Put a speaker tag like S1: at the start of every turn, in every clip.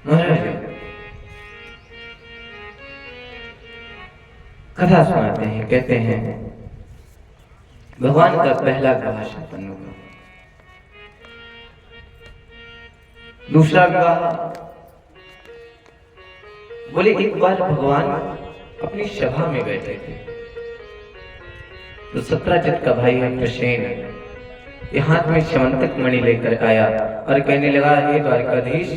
S1: महाराज कथा सुनाते हैं, कहते हैं भगवान का पहला विवाह संपन्न हुआ। दूसरा विवाह, बोले एक बार भगवान अपनी सभा में बैठे थे तो सत्राजित का भाई है प्रसेन ये हाथ में स्यवंतक मणि लेकर आया और कहने लगा, हे द्वारकाधीश,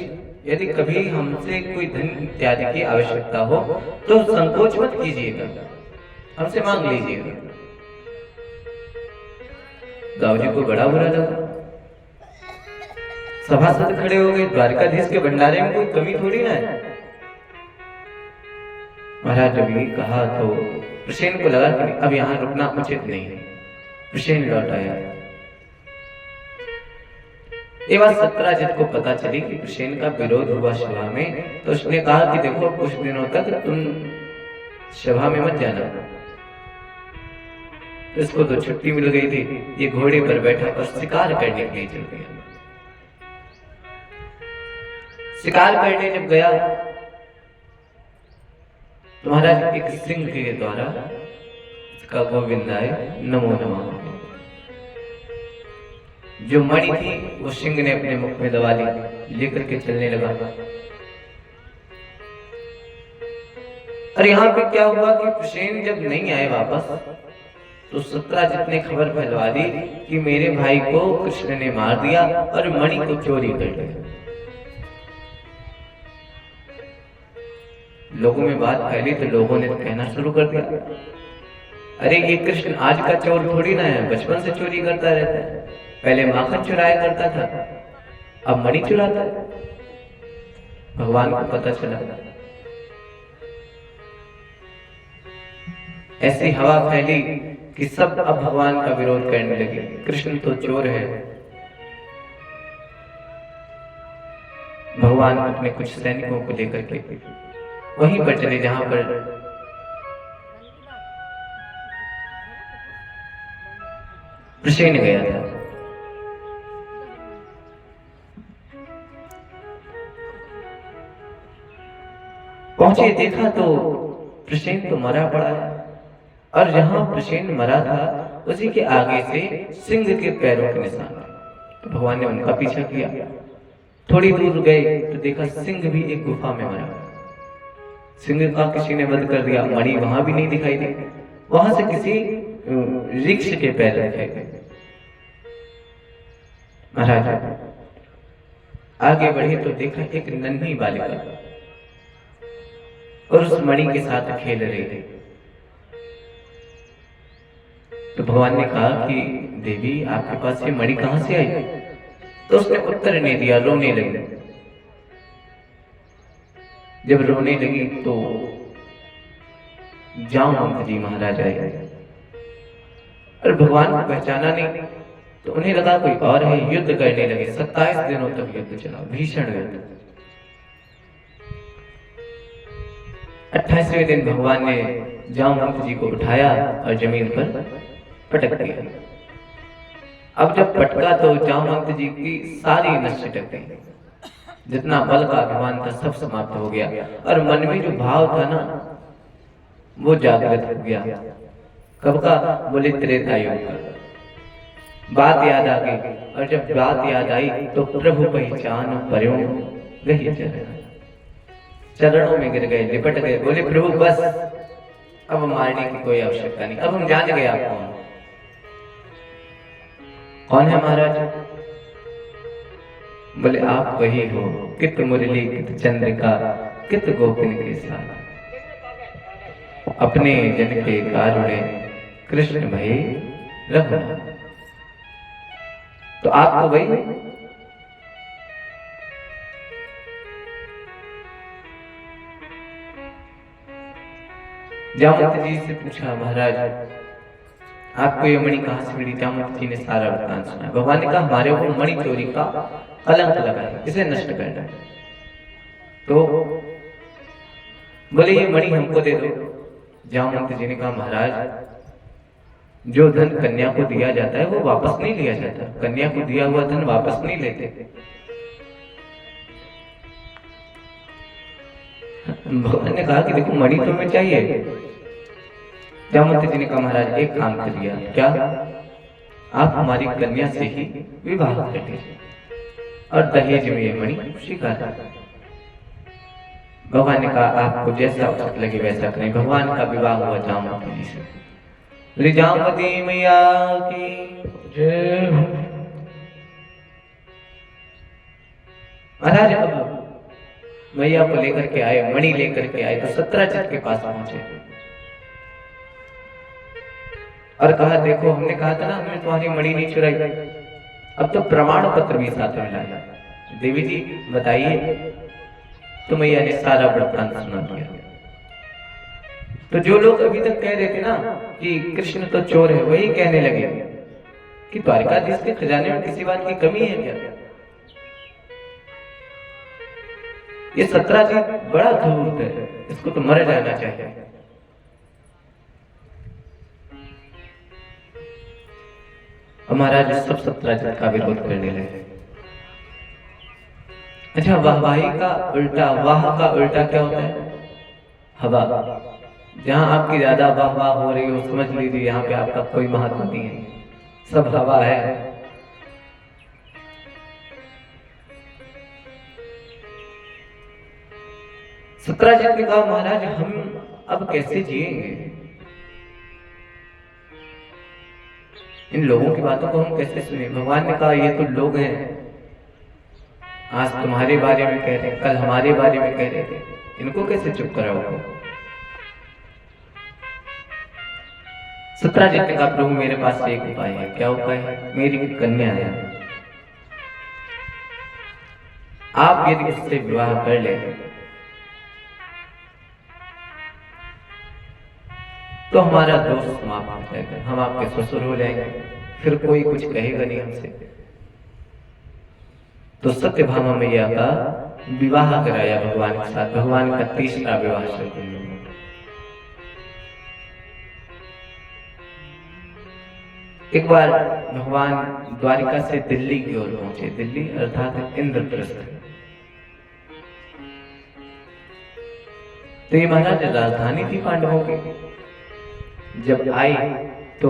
S1: यदि कभी हमसे कोई धन इत्यादि की आवश्यकता हो तो संकोच मत कीजिएगा, हमसे मांग लीजिएगा। गाँव जी को बड़ा बुरा लगा, सभासद खड़े हो गए, द्वारकाधीश के भंडारे में कोई कमी थोड़ी ना है। महाराज जब ये कहा तो प्रसेन को लगा कि अब यहाँ रुकना उचित नहीं है। प्रसेन लौट आया। ये बात सत्राजित को पता चली कि प्रसेन का विरोध हुआ सभा में, तो उसने कहा कि देखो कुछ दिनों तक तुम सभा में मत जाना। तो इसको तो छुट्टी मिल गई थी, ये घोड़े पर बैठा और शिकार करने के लिए चल गया। शिकार करने जब गया तो महाराज एक सिंह के द्वारा इसका गोविंदाय नमो नमः जो मणि थी वो सिंह ने अपने मुख में दबा ली, लेकर के चलने लगा। और यहाँ पे क्या हुआ कि प्रसेन जब नहीं आए वापस तो सत्राजित ने खबर फैलवा दी कि मेरे भाई को कृष्ण ने मार दिया और मणि को चोरी कर लिया। लोगों में बात फैली तो लोगों ने कहना शुरू कर दिया, अरे ये कृष्ण आज का चोर थोड़ी ना है, बचपन से चोरी करता रहता है, पहले माखन चुराया करता था, अब मणि चुराता है। भगवान को पता चला, ऐसी हवा फैली कि सब अब भगवान का विरोध करने लगे, कृष्ण तो चोर है। भगवान अपने कुछ सैनिकों को लेकर के वहीं पर चले जहां पर प्रसेन गया था। पहुंचे, देखा तो प्रसेन तो मरा पड़ा है और जहां प्रसेन मरा था उसी के आगे से सिंह के पैरों के निशान। तो भगवान ने उनका पीछा किया, थोड़ी दूर गए तो देखा सिंह भी एक गुफा में मरा। सिंह का किसी ने वध कर दिया, मणि वहां भी नहीं दिखाई दी, वहां से किसी वृक्ष के पैर दिखाई गए। महाराज आगे बढ़े तो देखा एक नन्ही बालिका और उस मणि के साथ खेल रही थी। तो भगवान ने कहा कि देवी आपके पास ये मणि कहां से आई? तो उसने उत्तर नहीं दिया, रोने लगी। जब रोने लगी तो जामवंत जी महाराज आए और भगवान को पहचाना नहीं तो उन्हें लगा कोई और है, युद्ध करने लगे। 27 दिनों तक युद्ध चला, भीषण युद्ध। 28वें दिन भगवान ने जामवंत जी को उठाया और जमीन पर पटक दिया। अब जब पटका तो जामवंत जी की सारी नस छिटक गई, जितना बल का अभिमान था सब समाप्त हो गया और मन में जो भाव था ना वो जागृत हो गया। कब का? बोले त्रेता युग का। बात याद आ गई और जब बात याद आई तो प्रभु पहचान पर्यों गही चरणों में गिर गए, लिपट गए, बोले प्रभु बस अब मारने की कोई आवश्यकता नहीं, अब हम जान गए आप कौन। कौन है महाराज? बोले आप वही हो, कित मुरली कित चंद्रिका कित गोपिन के साथ, अपने जन के कारुणे कृष्ण भई रघुनाथ। तो आप तो वही हो। जामवंत जी से पूछा, महाराज आपको ये मणि कहां से मिली? जामवंत जी ने सारा वृत्तांत सुना। भगवान ने कहा हमारे को मणि चोरी का कलंक लगा है, इसे नष्ट करना है। तो बोले ये मणि हमको दे दो। जामवंत जी ने कहा महाराज जो धन कन्या को दिया जाता है वो वापस नहीं लिया जाता, कन्या को दिया हुआ धन वापस नहीं लेते। भगवान ने कहा कि देखो मणि तो हमें चाहिए। जामवंत जी ने कहा महाराज एक काम करिए, क्या? आप हमारी कन्या से ही विवाह कर लीजिए और दहेज में ये मणि स्वीकार कर। भगवान ने कहा आपको जैसा उचित लगे वैसा करें। भगवान का विवाह हुआ जामवंत जी से। जामवती मैया की जय। महाराज अब मैया को लेकर के आए, मणि लेकर के आए तो सत्राजित के पास पहुंचे और कहा देखो हमने कहा था ना हमने तुम्हारी मणि नहीं चुराई, अब तो प्रमाण पत्र भी साथ में लाया। देवी जी बताइए। तो मैया ने सारा वृत्तांत सुना दिया। तो जो लोग अभी तक कह रहे थे ना कि कृष्ण तो चोर है, वही कहने लगे कि द्वारकाधीश के खजाने में किसी बात की कमी है क्या? ये सत्राजित बड़ा धूर्त है, इसको तो मर जाना चाहिए। महाराज सब सत्राजित का विरोध करने लगे। अच्छा, वाहवाही का उल्टा, वाह का उल्टा क्या होता है? हवा। जहां आपकी ज्यादा वाह वाह हो रही हो समझ लीजिए यहाँ पे आपका कोई महत्व नहीं है, सब हवा है। सत्राजित ने कहा महाराज हम अब कैसे जिएंगे? इन लोगों की बातों को हम कैसे सुने? भगवान ने कहा ये तो लोग हैं, आज तुम्हारे बारे में कह रहे, कल हमारे बारे में कह रहे थे, इनको कैसे चुप कराओगे? सत्राजित ने कहा प्रभु मेरे पास एक उपाय है। क्या उपाय है? मेरी एक कन्या है, आप यदि उससे विवाह कर ले तो हमारा दोष समाप्त हो जाएगा, हम आपके ससुर हो जाएंगे, फिर कोई कुछ कहेगा नहीं हमसे। तो सत्यभामा मैया का विवाह कराया भगवान के साथ। भगवान का तीसरा विवाह शुरू हुआ। एक बार भगवान द्वारिका से दिल्ली की ओर पहुंचे। दिल्ली अर्थात इंद्रप्रस्थ। तो ये महाराज राजधानी थी पांडवों की। जब आई तो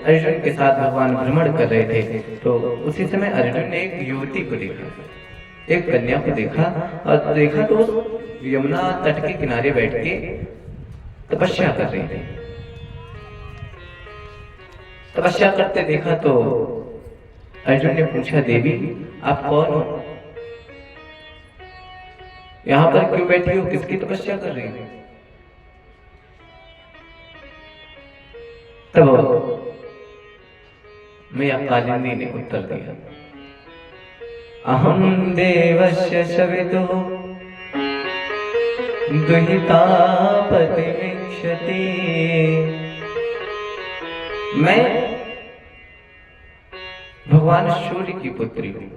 S1: अर्जुन के साथ भगवान भ्रमण कर रहे थे, तो उसी समय अर्जुन ने एक युवती को देखा, एक कन्या को देखा, और देखा तो यमुना तट के किनारे बैठ के तपस्या कर रही थी। तपस्या करते देखा तो अर्जुन ने पूछा देवी आप कौन हो? यहां पर क्यों बैठी हो? किसकी तपस्या कर रही हो? तब मैया कालिंदी ने उत्तर दिया अहम देवस्य सवितुः दुहिता पतिमिच्छति। मैं भगवान सूर्य की पुत्री हूँ,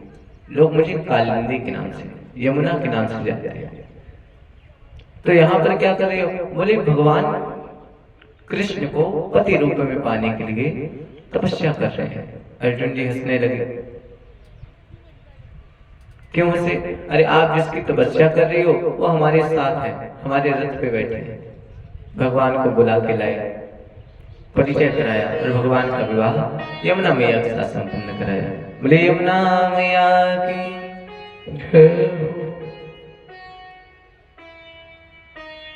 S1: लोग मुझे कालिंदी के नाम से, यमुना के नाम से जानते हैं। तो यहाँ पर क्या कर रहे हो? बोले भगवान कृष्ण को पति रूप में पाने के लिए तपस्या कर रहे हैं। अर्जुन जी हंसने लगे। क्यों हंसे? अरे आप जिसकी तपस्या कर रही हो वो हमारे साथ है, हमारे रथ पे बैठे हैं। भगवान को बुला के लाए, परिचय कराया और भगवान का विवाह यमुना मैया के साथ संपन्न कराया। बोले यमुना मैया की।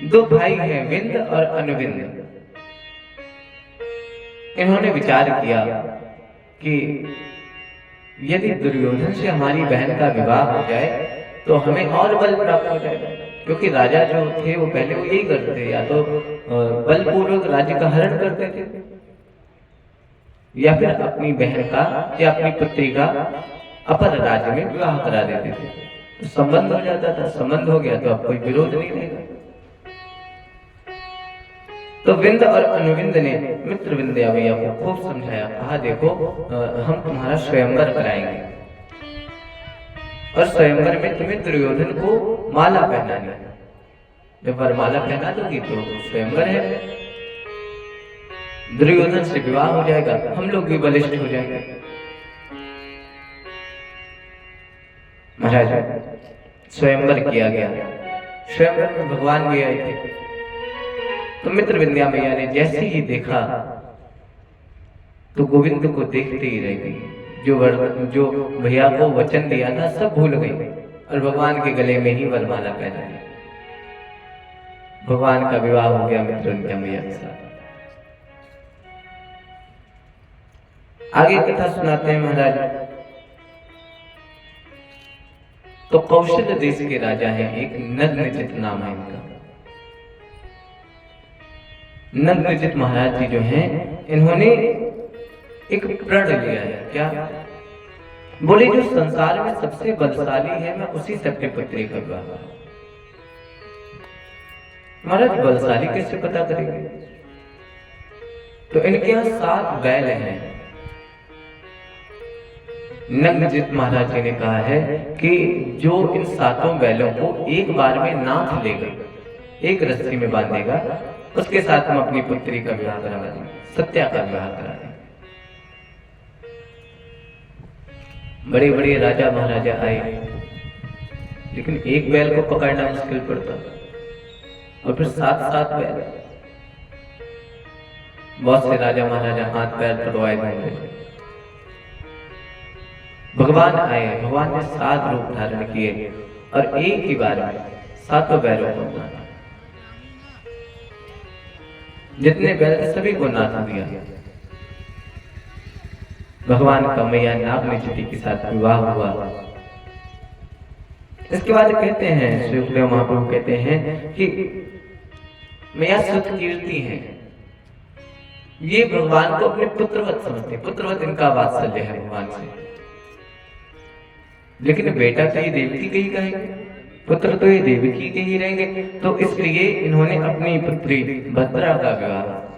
S1: दो भाई हैं विंद और अनुविंद। इन्होंने विचार किया कि यदि दुर्योधन से हमारी बहन का विवाह हो जाए तो हमें और बल प्राप्त हो जाएगा, क्योंकि राजा जो थे वो पहले वो यही करते थे, या तो बलपूर्वक राज्य का हरण करते थे या फिर अपनी बहन का या अपनी पुत्री का अपर राज्य में विवाह करा देते थे। तो संबंध हो जाता था, संबंध हो गया तो अब कोई विरोध नहीं रहेगा। तो विंद और अनुविंद ने मित्र विंध्या मैया को खूब समझाया, कहा देखो हम तुम्हारा स्वयंवर कराएंगे और स्वयंवर में तुम्हें दुर्योधन को माला पहनानी है। जब वरमाला पहना दोगी तो स्वयंवर है, दुर्योधन से विवाह हो जाएगा, हम लोग भी बलिष्ठ हो जाएंगे। महाराज स्वयंवर किया गया, स्वयंवर में भगवान भी आए थे। तो मित्र विंध्या मैया ने जैसे ही देखा तो गोविंद को देखते ही रह गई। जो भैया को वचन दिया था सब भूल गई और भगवान के गले में ही वरमाला पहना दी। भगवान का विवाह हो गया मित्र विंध्या मैया के साथ। आगे कथा सुनाते हैं महाराज। तो कौशल देश के राजा हैं, एक नग्नजित नाम है इनका। नग्नजित महाराज जी जो हैं, इन्होंने एक प्रण लिया है। क्या बोले? जो संसार में सबसे बलशाली है मैं उसी से अपनी पुत्री का विवाह। महाराज बलशाली कैसे पता करेंगे? तो इनके यहाँ 7 बैल हैं। नग्नजित महाराज जी ने कहा है कि जो इन 7 बैलों को एक बार में नाथ लेगा, एक रस्सी में बांधेगा, उसके साथ हम अपनी पुत्री का विवाह करा दें, सत्या का विवाह करा दें। बड़े बड़े राजा महाराजा आए, लेकिन एक बैल को पकड़ना मुश्किल पड़ता, और फिर 7 बैल। बहुत से राजा महाराजा हाथ पैर तोड़वाए गए। भगवान आए, भगवान ने 7 रूप धारण किए और एक ही बार में 7 बैलों को नाथा। जितने बैल थे सभी को नाथा दिया। भगवान का मैया नागनिचती के साथ विवाह हुआ। इसके बाद कहते हैं, श्री सुखदेव महाप्रभु कहते हैं कि मैया सुत कीर्ति है। ये भगवान को अपने पुत्रवत समझते, पुत्रवत इनका वात्सल्य है भगवान से। लेकिन बेटा तो ये देवकी के ही कहेंगे, पुत्र तो ये देवकी के ही रहेंगे। तो इसलिए इन्होंने अपनी पुत्री भद्रा का विवाह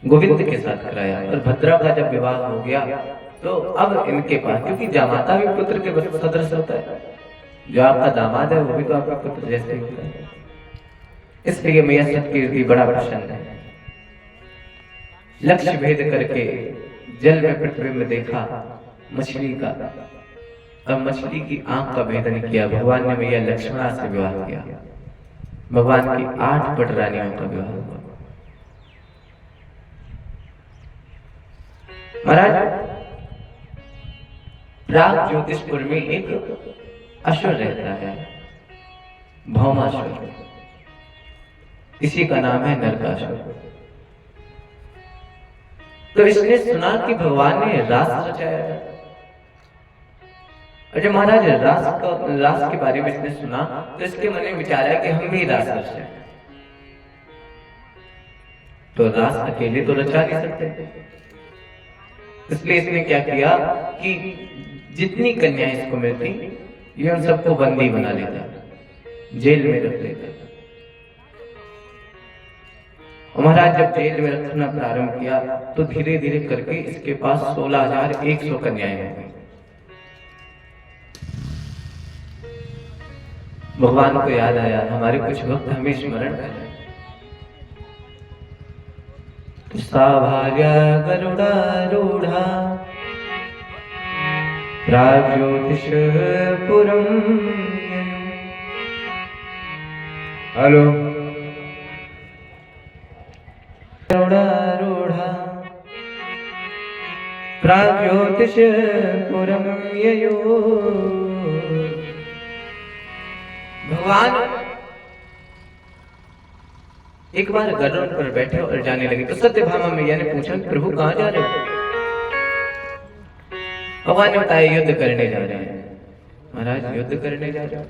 S1: गोविंद के साथ कराया। और भद्रा का जब विवाह हो गया तो अब इनके पास, क्योंकि जामाता भी पुत्र के सदृश होता है, जो आपका दामाद है वो भी तो आपका पुत्र जैसे ही होता है। इसलिए मैया सतकीर्ति बड़ा प्रसन्न है। लक्ष्य भेद करके जल में प्रतिबिंब देखा मछली का, और मछली की आंख का भेदन किया। भगवान ने मैया लक्ष्मणा से विवाह किया। भगवान की 8 पटरानियों का विवाह हुआ। महाराज प्राग ज्योतिषपुर में एक असुर रहता है, भौमासुर। इसी का नाम है नरकासुर। तो इसने सुना कि भगवान ने रास रचाया है। और जब महाराज रास के बारे में इसने सुना तो इसके मन में विचार है कि हम भी रास रचाएं। तो रास अकेले तो रचा नहीं सकते, इसलिए इसने क्या किया कि जितनी कन्याएं इसको मिलती ये उन सबको बंदी बना लेता, जेल में रख लेता। महाराज जब जेल में रखना प्रारंभ किया तो धीरे धीरे करके इसके पास 16,100 कन्याएं हो गई। भगवान को याद आया, हमारे कुछ भक्त हमें स्मरण कर रहे हैं। तो साभार्या गरुडारूढ़ा प्राग्ज्योतिषपुरं। हेलो। गरुडारूढ़ा प्राग्ज्योतिषपुरं ययो। भगवान एक बार गरुड़ पर बैठे और जाने लगे। तो सत्यभामा मैया ने पूछा, प्रभु कहाँ जा रहे हो? भगवान ने बताया, युद्ध करने जा रहे हैं। महाराज युद्ध करने जा रहे हो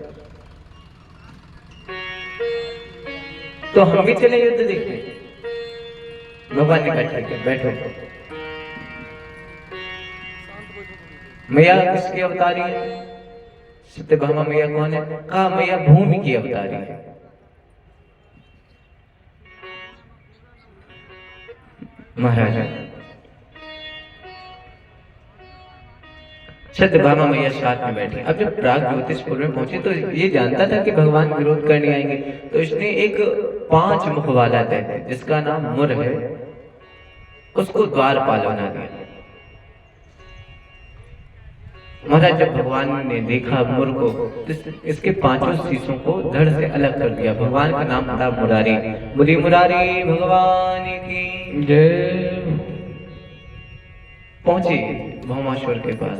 S1: तो हम भी चले युद्ध देखने। भगवान ने कहा ठीक है बैठो। मैया किसकी अवतारी है? सत्यभामा मैया कौन है? कहा मैया भूमि की अवतारी है। महाराज सत्यभामा मैया साथ में बैठी। अब जब प्राग ज्योतिषपुर में पहुंचे तो ये जानता था कि भगवान विरोध करने आएंगे, तो इसने एक 5 मुख वाला दैत्य जिसका नाम मुर है उसको द्वारपाल बना दिया। महाराज जब भगवान ने देखा मोर को तो इसके पांचों शीशों को धड़ से अलग कर दिया। भगवान का नाम था मुरारी। बोली मुरारी भगवान की जय। पहुंचे भौमाश्वर के पास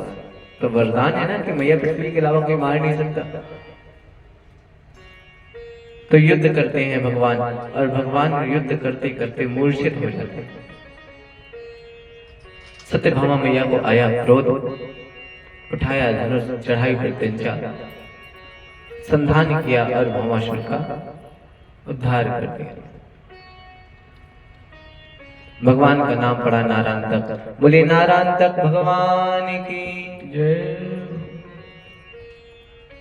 S1: तो वरदान है ना कि मैया पृथ्वी के अलावा कोई मार नहीं सकता। तो युद्ध करते हैं भगवान, और भगवान युद्ध करते करते मूर्छित हो जाते हैं। सत्यभामा मैया को आया क्रोध, उठाया धनुष, चढ़ाई पर तिनचा, संधान किया और भौमासुर का उद्धार कर दिया। भगवान का नाम पड़ा नारायण तक। बोले नारायण तक भगवान की जय।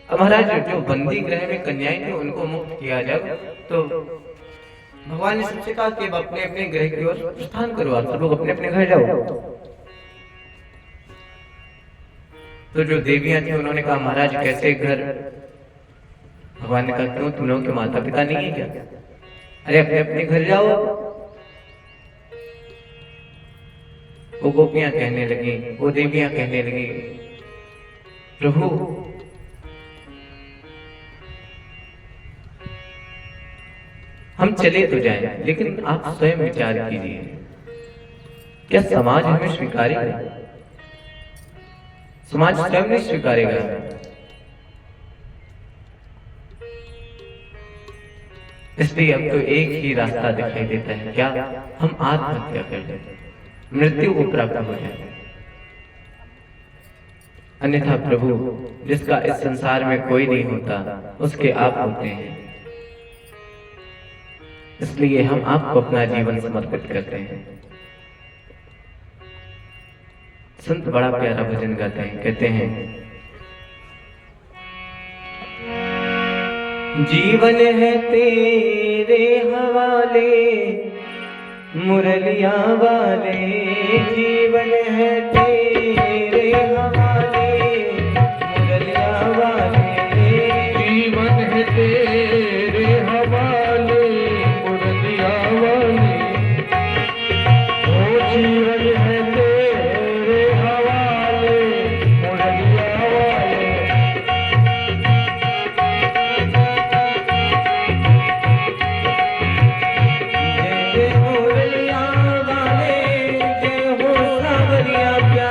S1: अब महाराज जो बंदी गृह में कन्याएं थी उनको मुक्त किया जब, तो भगवान ने सबसे कहा कि अपने अपने गृह की ओर प्रस्थान करो, आप सब लोग अपने अपने घर जाओ। तो जो देवियां थी उन्होंने कहा महाराज कैसे घर? भगवान ने कहा क्यों, तुम लोगों के माता पिता नहीं है क्या? अरे अपने अपने घर जाओ। वो गोपियां कहने लगी, वो देवियां कहने लगी, प्रभु हम चले तो जाएं, लेकिन आप स्वयं विचार कीजिए, क्या समाज हमें स्वीकारेगा? समाज स्वयं नहीं स्वीकारेगा। इसलिए अब तो एक ही रास्ता दिखाई देता है, क्या? हम आत्महत्या कर लें, मृत्यु को प्राप्त हो जाए। अन्यथा प्रभु जिसका इस संसार में कोई नहीं होता उसके आप होते हैं, इसलिए हम आपको अपना जीवन समर्पित करते हैं। संत बड़ा प्यारा भजन गाते हैं, कहते हैं जीवन है तेरे हवाले मुरलिया वाले, जीवन है तेरे हवाले मुरलिया वाले, जीवन है तेरे हवाले मुरलिया वाले, ओ जीवन है तेरे हवाले मुरलिया वाले। जय जय मुरलिया वाले, जय हो सावरिया प्यारे।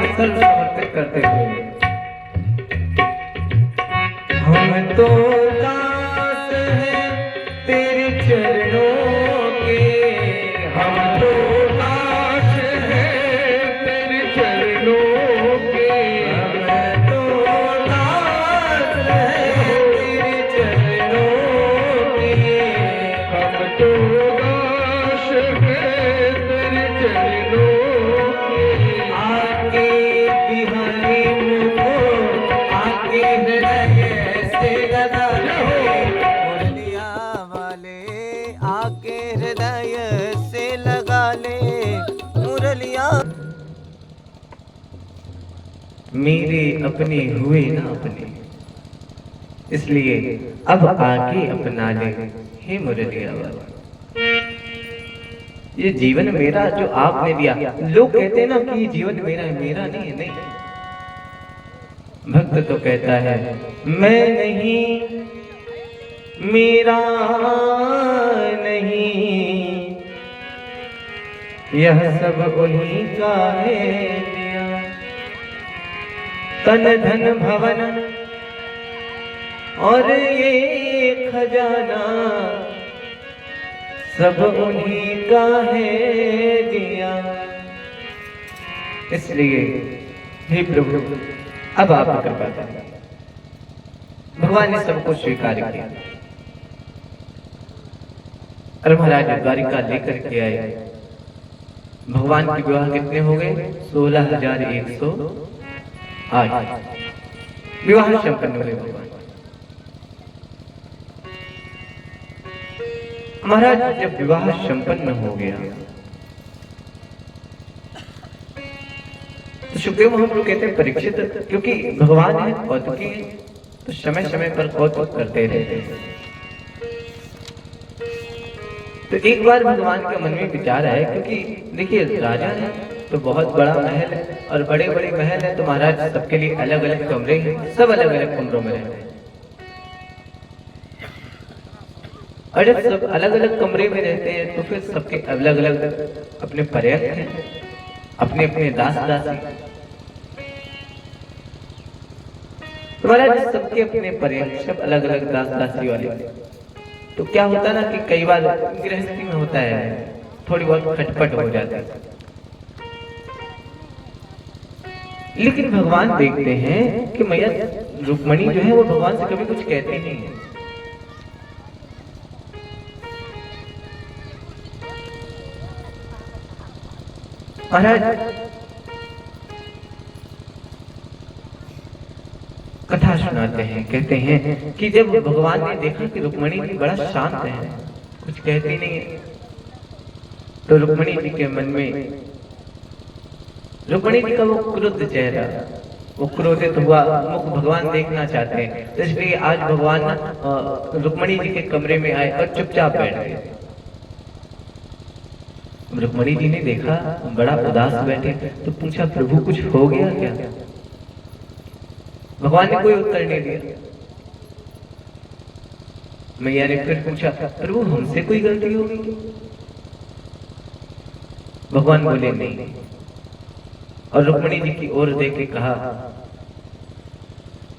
S1: भगवान ने सर्व समर्पित करते हुए हम तो दास हैं तेरे चरणों के, हम तो दास हैं तेरे चरणों के, हम तो दास हैं तेरे चरणों के, हम तो दास हैं तेरे चरणों के। आके बिहारी मुझको आके हृदय से लगा ले,
S2: मुरलिया वाले आके हृदय से लगा ले मुरलिया।
S1: मेरे अपने हुए ना अपने, इसलिए अब आके अपना ले हे मुरलिया वाला। ये जीवन मेरा जो आपने दिया, लोग कहते हैं ना कि ये जीवन मेरा है, मेरा नहीं है। नहीं, भक्त तो कहता है मैं नहीं, मेरा नहीं, यह सब उन्हीं का है दिया। तन धन भवन और ये खजाना सब उन्हीं का है दिया। इसलिए हे प्रभु अब आप कृपा करें। भगवान ने सबको स्वीकार किया और महाराज द्वारिका लेकर के आए। भगवान के विवाह कितने हो गए? 16,108 विवाह संपन्न हुए भगवान। महाराज जब विवाह संपन्न हो गया तो सुखदेव महाप्रभु कहते हैं परीक्षित, क्योंकि भगवान है कौतुकी है तो समय समय पर कौतुक करते रहते हैं। तो एक बार भगवान के मन में विचार आया, क्योंकि देखिए राजा है तो बहुत बड़ा महल है और बड़े बड़े महल है तो महाराज सबके लिए अलग अलग कमरे हैं, सब अलग अलग कमरों में रहते हैं। और जब सब अलग अलग कमरे में रहते हैं तो फिर सबके अलग अलग अपने पर्यटक हैं, अपने अपने दास दासी। तुम्हारा सबके अपने पर्यटक सब अलग अलग दास दासी वाले। तो क्या होता ना कि कई बार गृहस्थी में होता है थोड़ी बहुत खटपट हो जाती है, लेकिन भगवान देखते हैं कि मैया रुक्मणी जो है वो भगवान से कभी कुछ कहते नहीं है। महाराज कथा सुनाते हैं, कहते हैं कि जब भगवान ने देखा कि रुक्मणी जी बड़ा शांत है, कुछ कहती नहीं है, तो रुक्मणी जी के मन में रुक्मणी जी का वो क्रुद्ध चेहरा, वो क्रोधित हुआ मुख भगवान देखना चाहते हैं। तो इसलिए आज भगवान रुक्मणी जी के कमरे में आए और चुपचाप बैठ गए। रुक्मणी जी ने देखा बड़ा उदास बैठे तो पूछा प्रभु कुछ हो गया क्या? भगवान ने कोई उत्तर नहीं दिया। मैया ने फिर पूछा प्रभु हमसे कोई गलती होगी? भगवान बोले नहीं। और रुक्मणी जी की ओर देख के कहा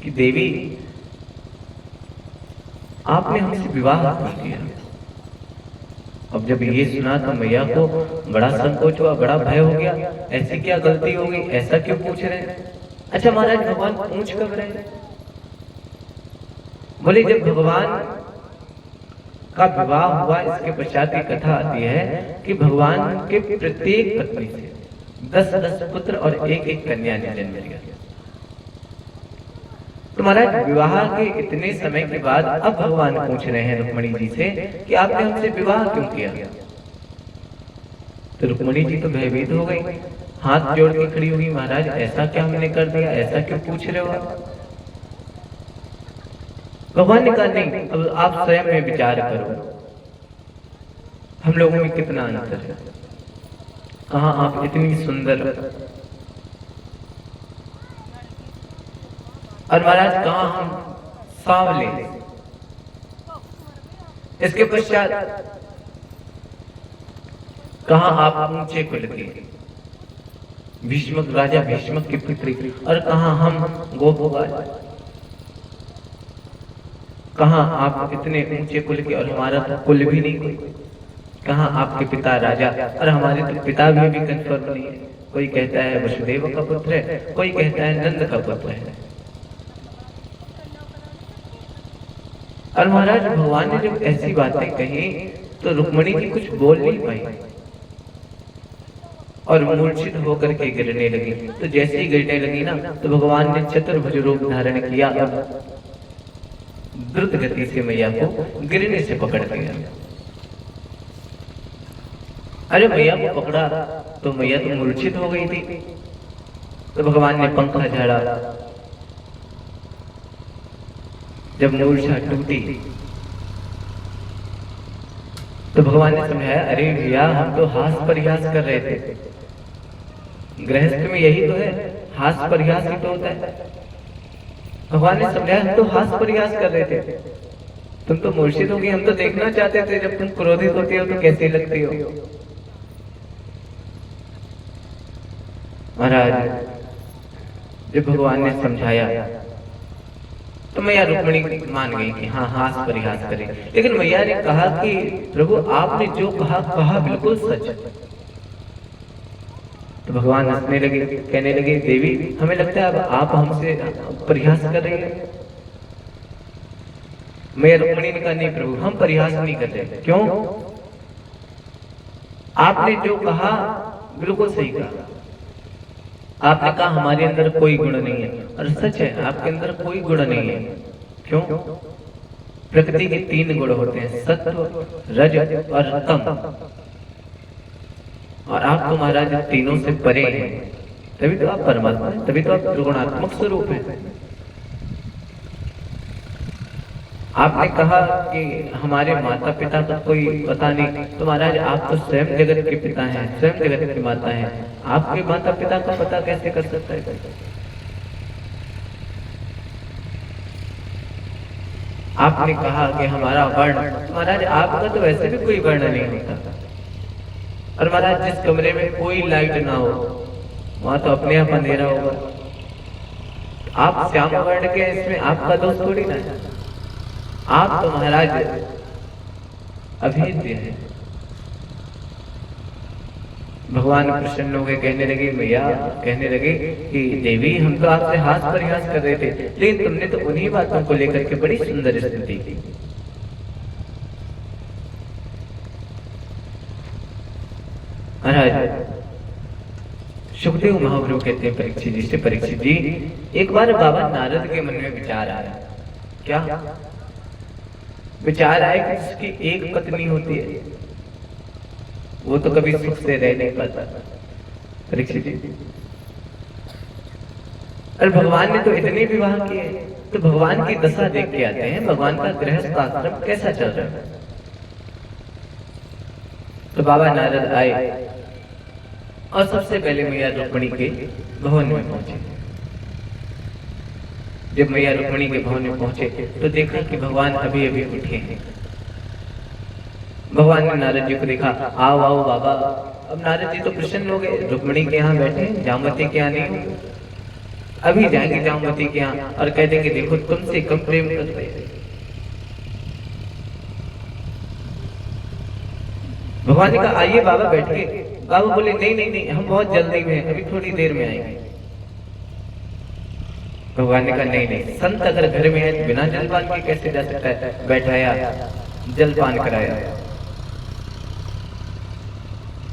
S1: कि देवी आपने हमसे विवाह कर दिया। अब जब ये सुना तो मैया को बड़ा संकोच हुआ, बड़ा भय हो गया, ऐसी क्या गलती हो गई, ऐसा क्यों पूछ रहे हैं? अच्छा महाराज भगवान पूछ कब रहे? बोले जब भगवान का विवाह हुआ इसके पश्चात की कथा आती है कि भगवान के प्रत्येक पत्नी से 10-10 पुत्र और एक कन्या ने जन्म लिया। तो महाराज विवाह के इतने समय के बाद अब भगवान पूछ रहे हैं रुक्मणी जी से कि आपने हमसे विवाह क्यों किया? तो रुक्मणी जी तो भयभीत हो गई, हाथ जोड़ के खड़ी हुई, महाराज ऐसा क्या हमने कर दिया, ऐसा क्यों पूछ रहे हो आप? भगवान ने कहा नहीं, अब आप स्वयं में विचार करो, हम लोगों में कितना अंतर है। कहाँ आप इतनी सुंदर और महाराज कहाँ हम सांवले। इसके पश्चात कहाँ आप ऊंचे कुल के। भीष्मक राजा भीष्मक की पुत्री, और कहाँ हम गोपगोपाल, कहाँ आप इतने ऊंचे कुल के और हमारा तो कुल भी नहीं कोई, कहाँ आपके पिता राजा और हमारे तो पिता भी कंफर्म नहीं है। कोई कहता है वसुदेव का पुत्र है, कोई कहता है नंद का पुत्र है। और महाराज भगवान ने जब ऐसी बातें कही तो रुक्मणी जी कुछ बोल नहीं पाई और मूर्छित होकर के गिरने लगी। तो जैसे ही गिरने लगी ना, तो भगवान ने चतुर्भुज रूप धारण किया और द्रुत गति से मैया को गिरने से पकड़ लिया। अरे मैया को पकड़ा तो मैया तो मूर्छित हो गई थी। तो भगवान ने पंखा झाड़ा, जब मूर्छा टूटी तो भगवान ने समझाया, अरे भैया हम तो हास परिहास कर रहे थे, गृहस्थ में यही तो है, हास परिहास ही तो होता है। भगवान ने समझाया, हम तो हास परिहास कर रहे थे, तुम तो मूर्छित हो गई, हम तो देखना चाहते थे जब तुम क्रोधित होती हो तो कैसी लगती हो। महाराज जब भगवान ने समझाया तो मैया रुक्मणी मान गई कि हाँ हास परिहास करे, लेकिन मैया ने कहा कि प्रभु आपने जो कहा कहा बिल्कुल सच। तो भगवान हंसने लगे, कहने लगे, देवी हमें लगता है अब आप हमसे परिहास कर रही हैं। मैया रुक्मणी ने कहा, नहीं प्रभु हम परिहास नहीं कर रहे। क्यों? आपने जो कहा बिल्कुल सही कहा। आपने कहा हमारे अंदर कोई गुण नहीं है, और सच है आपके अंदर कोई गुण नहीं है। क्यों? प्रकृति के 3 गुण होते हैं, सत्व, रज और तम, और आप तो महाराज तीनों से परे हैं, तभी तो आप परमात्मा हैं, तभी तो आप त्रिगुणात्मक स्वरूप हैं। आपने कहा कि हमारे माता पिता का कोई पता नहीं, तो महाराज आप तो स्वयं जगत के पिता हैं, स्वयं जगत की माता हैं, आपके माता पिता का पता कैसे कर सकता है? आपने कहा कि हमारा वर्ण, तो महाराज आपका तो वैसे भी कोई वर्ण नहीं होता। और महाराज जिस कमरे में कोई लाइट ना हो वहां तो अपने आप अंधेरा होगा। आप श्याम वर्ण के, इसमें आपका दोष थोड़ी ना है। आप तो महाराज अभेद्य हैं। भगवान प्रसन्न हो गए, कहने लगे, मैया कहने लगे कि देवी हम तो आपसे हास परिहास कर रहे थे, लेकिन तुमने तो उन्हीं बातों को लेकर के बड़ी सुंदर स्तुति की। महाराज सुखदेव महाप्रभु कहते हैं परीक्षित जी से, परीक्षित जी एक बार बाबा नारद के मन में विचार आया। क्या विचार आया? कि जिसकी एक पत्नी होती है वो तो कभी सुख से रह नहीं पाता। परीक्षित जी, और भगवान ने तो इतने विवाह किए, तो भगवान की दशा देख के आते हैं, भगवान का गृहस्थ आश्रम कैसा चल रहा है। तो बाबा नारद आए और सबसे पहले मैया रुक्मणी के भवन में पहुंचे। जब मैया रुक्मणी के भवन में पहुंचे तो देखा कि भगवान अभी अभी उठे हैं। भगवान ने नारद जी को देखा, आओ आओ बाबा। अब नारद जी तो प्रसन्न हो गए, रुक्मणी के यहाँ बैठे, जामवती के यहाँ नहीं, अभी जाएंगे जामवती के यहाँ और कह देंगे देखो तुमसे कम प्रेम करते हैं। भगवान ने कहा आइए बाबा बैठिए। बाबा बोले नहीं नहीं नहीं, हम बहुत जल्दी में, अभी थोड़ी देर में आएंगे। भगवान ने कहा नहीं नहीं, संत अगर घर में है तो बिना जलपान के कैसे जा सकता है? बैठाया, जलपान कराया।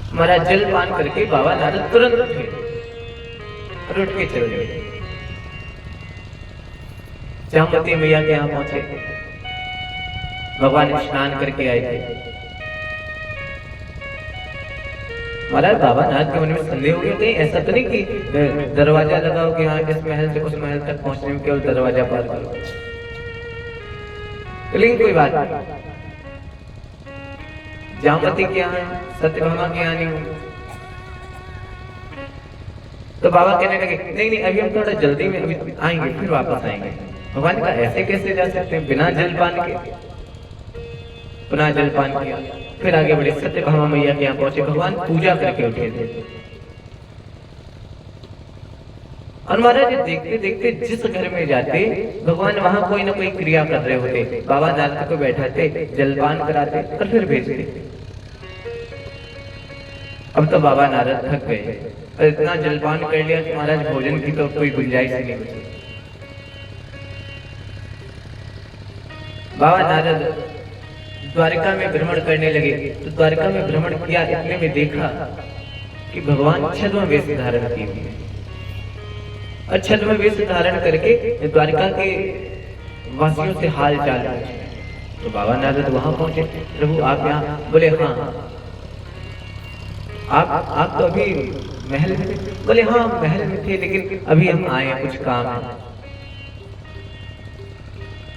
S1: हमारा जलपान करके बाबा नारद तुरंत उठे और उठ के चल गए। जामवती मैया के यहाँ पहुंचे, भगवान स्नान करके आए थे। महाराज बाबा नाथ के मन में संदेह हो गया, कहीं ऐसा तो नहीं कि दरवाजा लगाओ कि हाँ इस महल से उस महल तक पहुंचने में केवल दरवाजा पार करो। लेकिन कोई बात नहीं, जामवती के यहाँ, सत्यभामा के यहाँ नहीं। तो बाबा कहने लगे नहीं नहीं, अभी हम थोड़ा जल्दी में, अभी आएंगे फिर वापस आएंगे। भगवान ने कहा ऐसे कैसे जा सकते हैं बिना जलपान के? पुनः जलपान किया, फिर आगे बढ़े, सत्यभामा मैया के यहाँ पहुंचे। भगवान पूजा करके उठे थे। और महाराज देखते देखते जिस घर में जाते भगवान वहां कोई ना कोई क्रिया कर रहे होते। बाबा नारद को बैठाते, जलपान कराते और फिर भेजते। अब तो बाबा नारद थक गए और इतना जलपान कर लिया कि महाराज भोजन की तो कोई गुंजाइश नहीं बची। बाबा नारद द्वारिका में भ्रमण करने लगे। तो द्वारिका में भ्रमण किया, इतने में देखा कि भगवान छद्म वेश धारण किए हुए और छद्म वेश धारण करके द्वारिका के वासियों से हाल चाल पूछे। तो बाबा नारद वहां पहुंचे। प्रभु आप यहाँ? बोले हाँ। आप तो अभी महल में थे? बोले हाँ महल में थे, लेकिन अभी हम आए, कुछ काम है।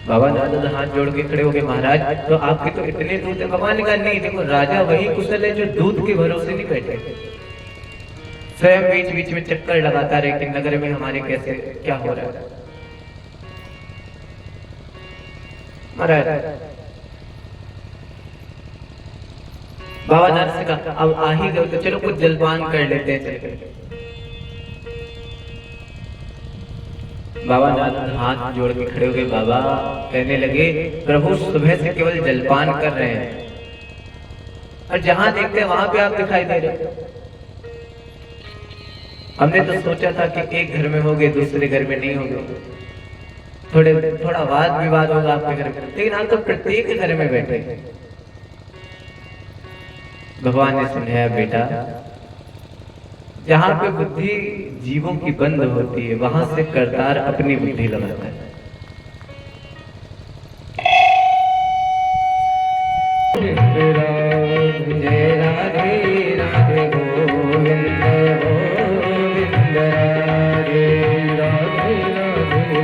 S1: बाबा नारद हाथ जोड़ के खड़े हो गए, महाराज तो आपके तो इतने दूध है। भगवान ने कहा नहीं, देखो राजा वही कुशल है जो दूध के भरोसे नहीं बैठे, स्वयं बीच बीच में चक्कर लगाता रहे कि नगर में हमारे कैसे क्या हो रहा है। महाराज बाबा नारद से कहा अब आ ही गए तो चलो कुछ जलपान कर लेते हैं। बाबा नारद हाथ जोड़ के खड़े हो गए। बाबा कहने लगे प्रभु सुबह से केवल जलपान कर रहे हैं और जहां देखते हैं वहां पे आप दिखाई दे रहे हो। हमने तो सोचा था कि एक घर में होगे, दूसरे घर में नहीं होगे, थोड़ा वाद विवाद होगा आपके घर में, लेकिन हम तो प्रत्येक घर में बैठे। भगवान ने समझाया बेटा जहां पे बुद्धि जीवों की बंद होती है वहां से करतार अपनी बुद्धि लगाता है। जय राधे राधे गोविंद गोविंद राधे राधे राधे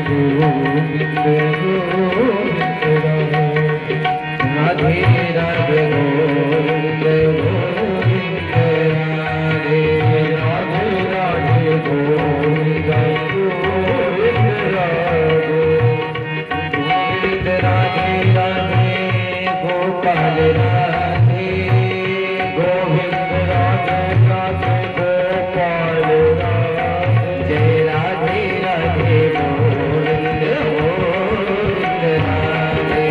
S1: गोविंद गोविंद राधे राधे गोविंद गोविंद राधे राधे राधे गोविंद गोविंद राधे राधे गोपाल राधे गोविंद राधे राधे गोपाल राधे जय राधे राधे गोविंद गोविंद राधे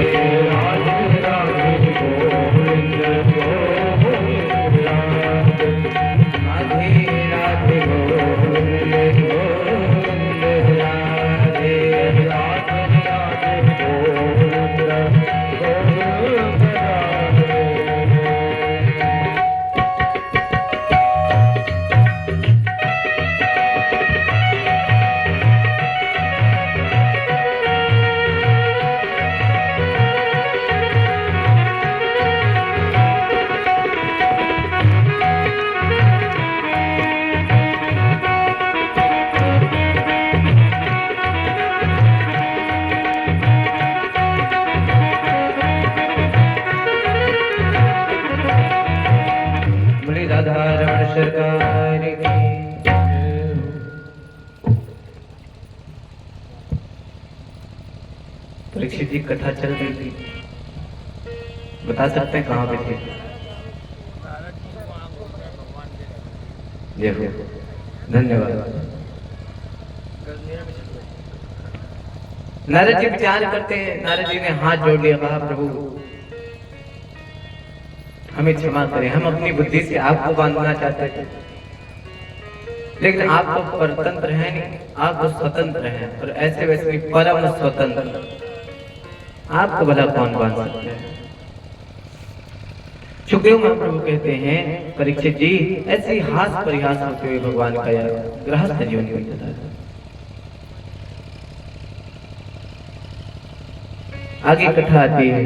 S1: राधे राधे गोविंद गोविंद राधे राधे राधे गोविंद गोविंद राधे राधे राधे गोविंद गोविंद राधे। बोले राधा रमण सरकार की जय। परीक्षित जी कथा चल रही थी, बता सकते हैं कहाँ पे थे? जय हो, धन्यवाद। नारद जी विचार करते हैं। नारद जी ने हाथ जोड़ लिया, कहा प्रभु हमें क्षमा करें, हम अपनी बुद्धि से आपको बांधना चाहते थे, लेकिन आप तो परतंत्र हैं नहीं, आप तो स्वतंत्र हैं और ऐसे वैसे भी परम स्वतंत्र, आपको भला कौन बांध सकता है? सुखदेव महाप्रभु कहते हैं परीक्षित जी ऐसे हास परिहास होते हुए भगवान का गृहस्थ जीवन बीतता है। आगे कथा आती है।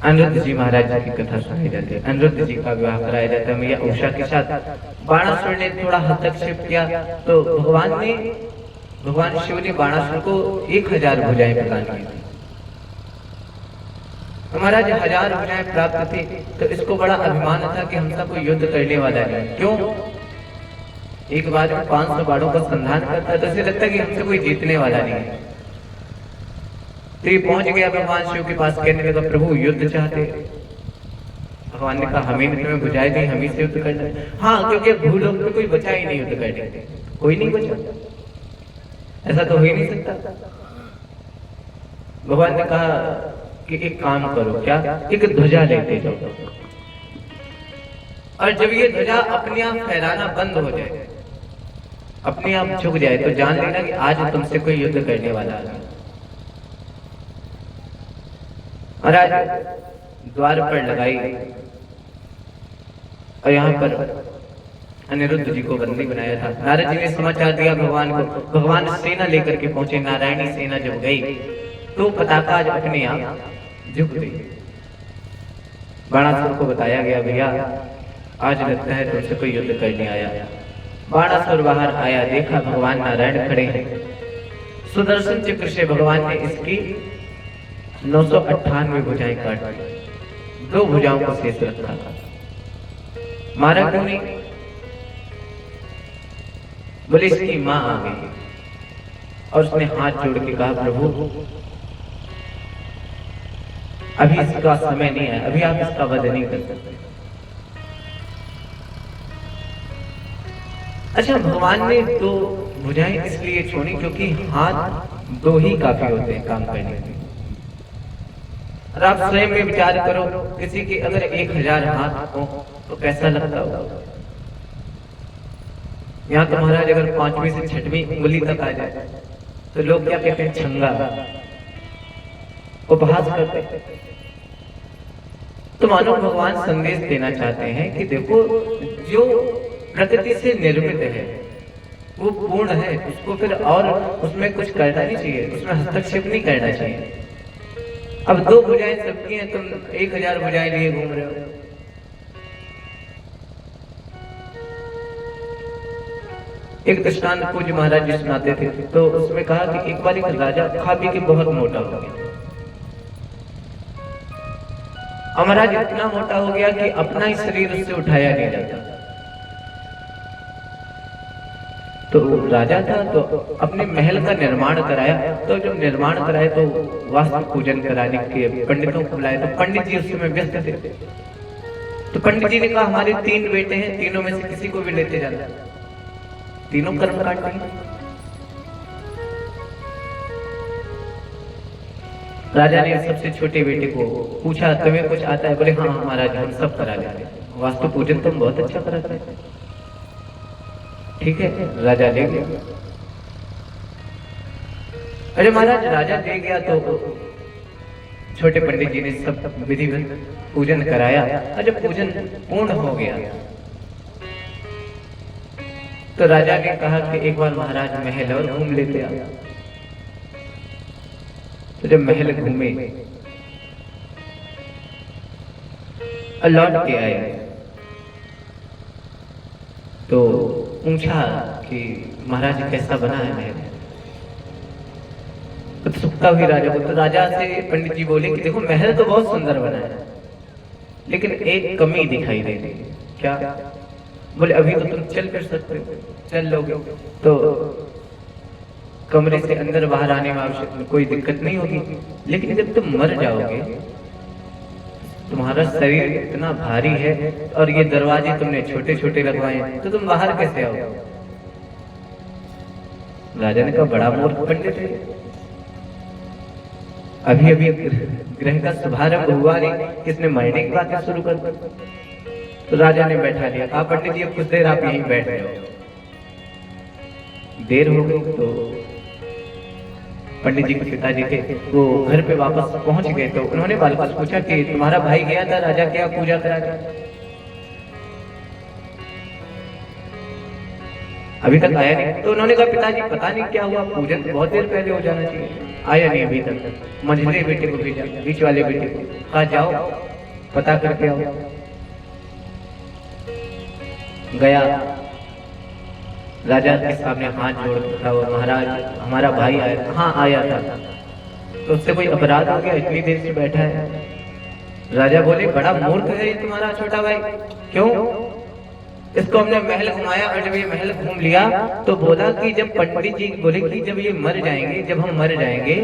S1: अनिरुद्ध जी महाराज जी की कथा सुनाई जाती है। अनिरुद्ध जी का विवाह कराया जाता है मैया उषा के साथ। बाणासुर ने थोड़ा हस्तक्षेप किया तो भगवान शिव ने बाणासुर को 1000 भुजाएं प्रदान की थी। महाराज 1000 भुजाएं प्राप्त थी तो इसको बड़ा अभिमान था कि हमसे कोई युद्ध करने वाला नहीं। क्यों? एक बार में 500 बाणों का संधान करता तो ऐसे लगता कि हमसे कोई जीतने वाला नहीं है। तो ये पहुंच गया भगवान शिव के पास, कहने लगा प्रभु युद्ध चाहते। भगवान ने कहा हमें तुम्हें बुझाई दी, हम ही से युद्ध करना है। हाँ, क्योंकि भूलोक में कोई बचा ही नहीं युद्ध करने, कोई नहीं बचा, ऐसा तो हो ही नहीं सकता। भगवान ने कहा कि एक काम करो, क्या, एक ध्वजा लेते जाओ, और जब ये ध्वजा अपने आप फहराना बंद हो जाए, अपने आप झुक जाए, तो जान लेना कि आज तुमसे कोई युद्ध करने वाला है। महाराज द्वार पर लगाई और यहाँ पर अनिरुद्ध जी को बंदी बनाया था। नारद जी ने समाचार दिया भगवान को, भगवान सेना लेकर के पहुंचे। नारायणी सेना जब गई तो पताका आज अपने आप झुक गई। बाणासुर को बताया गया भैया आज लगता है तुमसे कोई युद्ध करने आया। बाणासुर बाहर आया, देखा भगवान नारायण खड़े हैं। सुदर्शन चक्र से भगवान ने इसकी 998 भुजाएं काट दी, 2 भुजाओं को शेष रखा। मारा क्यों नहीं? बोले इसकी मां आ गई और उसने हाथ जोड़ के कहा प्रभु अभी इसका समय नहीं है, अभी आप इसका वध नहीं कर सकते। अच्छा, भगवान ने 2 भुजाएं इसलिए छोड़ी क्योंकि हाथ 2 ही काफी होते हैं काम करने के। और आप स्वयं में विचार करो, किसी के अगर 1000 हाथ हो तो कैसा लगता होगा। यहाँ तो महाराज अगर 5वीं से 6वीं उंगली तक आ जाए तो लोग क्या कहते हैं, छंगा, उपहास करते हैं। तो मानो भगवान संदेश देना चाहते हैं कि देखो जो प्रकृति से निर्मित है वो पूर्ण है, उसको फिर और उसमें कुछ करना नहीं चाहिए, उसमें हस्तक्षेप नहीं करना चाहिए। अब 2 भुजाएं सबकी हैं, तुम 1000 भुजाएं लिए घूम रहे हो। एक दृष्टांत पूज्य महाराज जी सुनाते थे, तो उसमें कहा कि एक बार एक राजा खा पी के बहुत मोटा हो गया। और महाराज इतना मोटा हो गया कि अपना ही शरीर उससे उठाया नहीं जाता। तो राजा था तो अपने महल का निर्माण कराया। तो जब निर्माण कराया तो वास्तु पूजन कराने के पंडितों को बुलाया। तो पंडित जी उस समय व्यस्त थे। तो पंडित जी ने कहा हमारे 3 बेटे हैं, तीनों में से किसी को भी लेते जाना, तीनों कर्म काटेंगे। राजा ने सबसे छोटे बेटे को पूछा तुम्हें कुछ आता है? बोले हाँ महाराज हम सब करा लेते हैं, वास्तु पूजन तुम बहुत अच्छा कराते हैं। ठीक है, राजा ले गया। अरे महाराज राजा ले गया तो छोटे पंडित जी ने सब विधिवत पूजन कराया। और जब पूजन पूर्ण हो गया तो राजा ने कहा कि एक बार महाराज महल और घूम लेते आ। तो जब महल घूमे और लौट के आए तो पूछा कि महाराज कैसा बना है महल? उत्सुकता हुई राजा को। तो राजा से पंडित जी बोले कि देखो महल तो बहुत सुंदर बना है, लेकिन एक कमी दिखाई दे रही है। क्या? बोले अभी तो तुम चल फिर सकते हो, चल लोगे तो कमरे से अंदर बाहर आने में आवश्यक कोई दिक्कत नहीं होगी, लेकिन जब तुम मर जाओगे तुम्हारा शरीर इतना भारी है और ये दरवाजे तुमने छोटे छोटे लगवाए हैं, तो तुम बाहर कैसे आओगे? राजा ने कहा बड़ा मूर्ख पंडित है, अभी अभी ग्रह का शुभारंभ हुआ नहीं, किसने मरने की बातें शुरू कर दी। तो राजा ने बैठा दिया। कहा पंडित जी कुछ देर आप यहीं बैठ जाओ। देर हो गई तो पंडित जी के पिताजी थे वो घर पे वापस पहुंच गए। तो उन्होंने बालक से पूछा कि तुम्हारा भाई गया था राजा क्या पूजा करा के? अभी तक आया नहीं। तो उन्होंने कहा पिताजी पता नहीं क्या हुआ, पूजन बहुत देर पहले हो जाना चाहिए, आया नहीं अभी तक। मंझले बेटे को भेजा, बीच वाले बेटे को कहा जाओ पता करके आओ। गया, राजा के सामने हाथ जोड़ खड़ा हुआ, महाराज हमारा भाई आया। हाँ आया था। तो उससे कोई अपराध हो गया, इतनी देर से बैठा है? राजा बोले बड़ा मूर्ख है ये तुम्हारा छोटा भाई। क्यों? इसको हमने महल घुमाया और जब ये महल घूम लिया तो बोला कि जब पंडित जी बोले कि जब ये मर जाएंगे, जब हम मर जाएंगे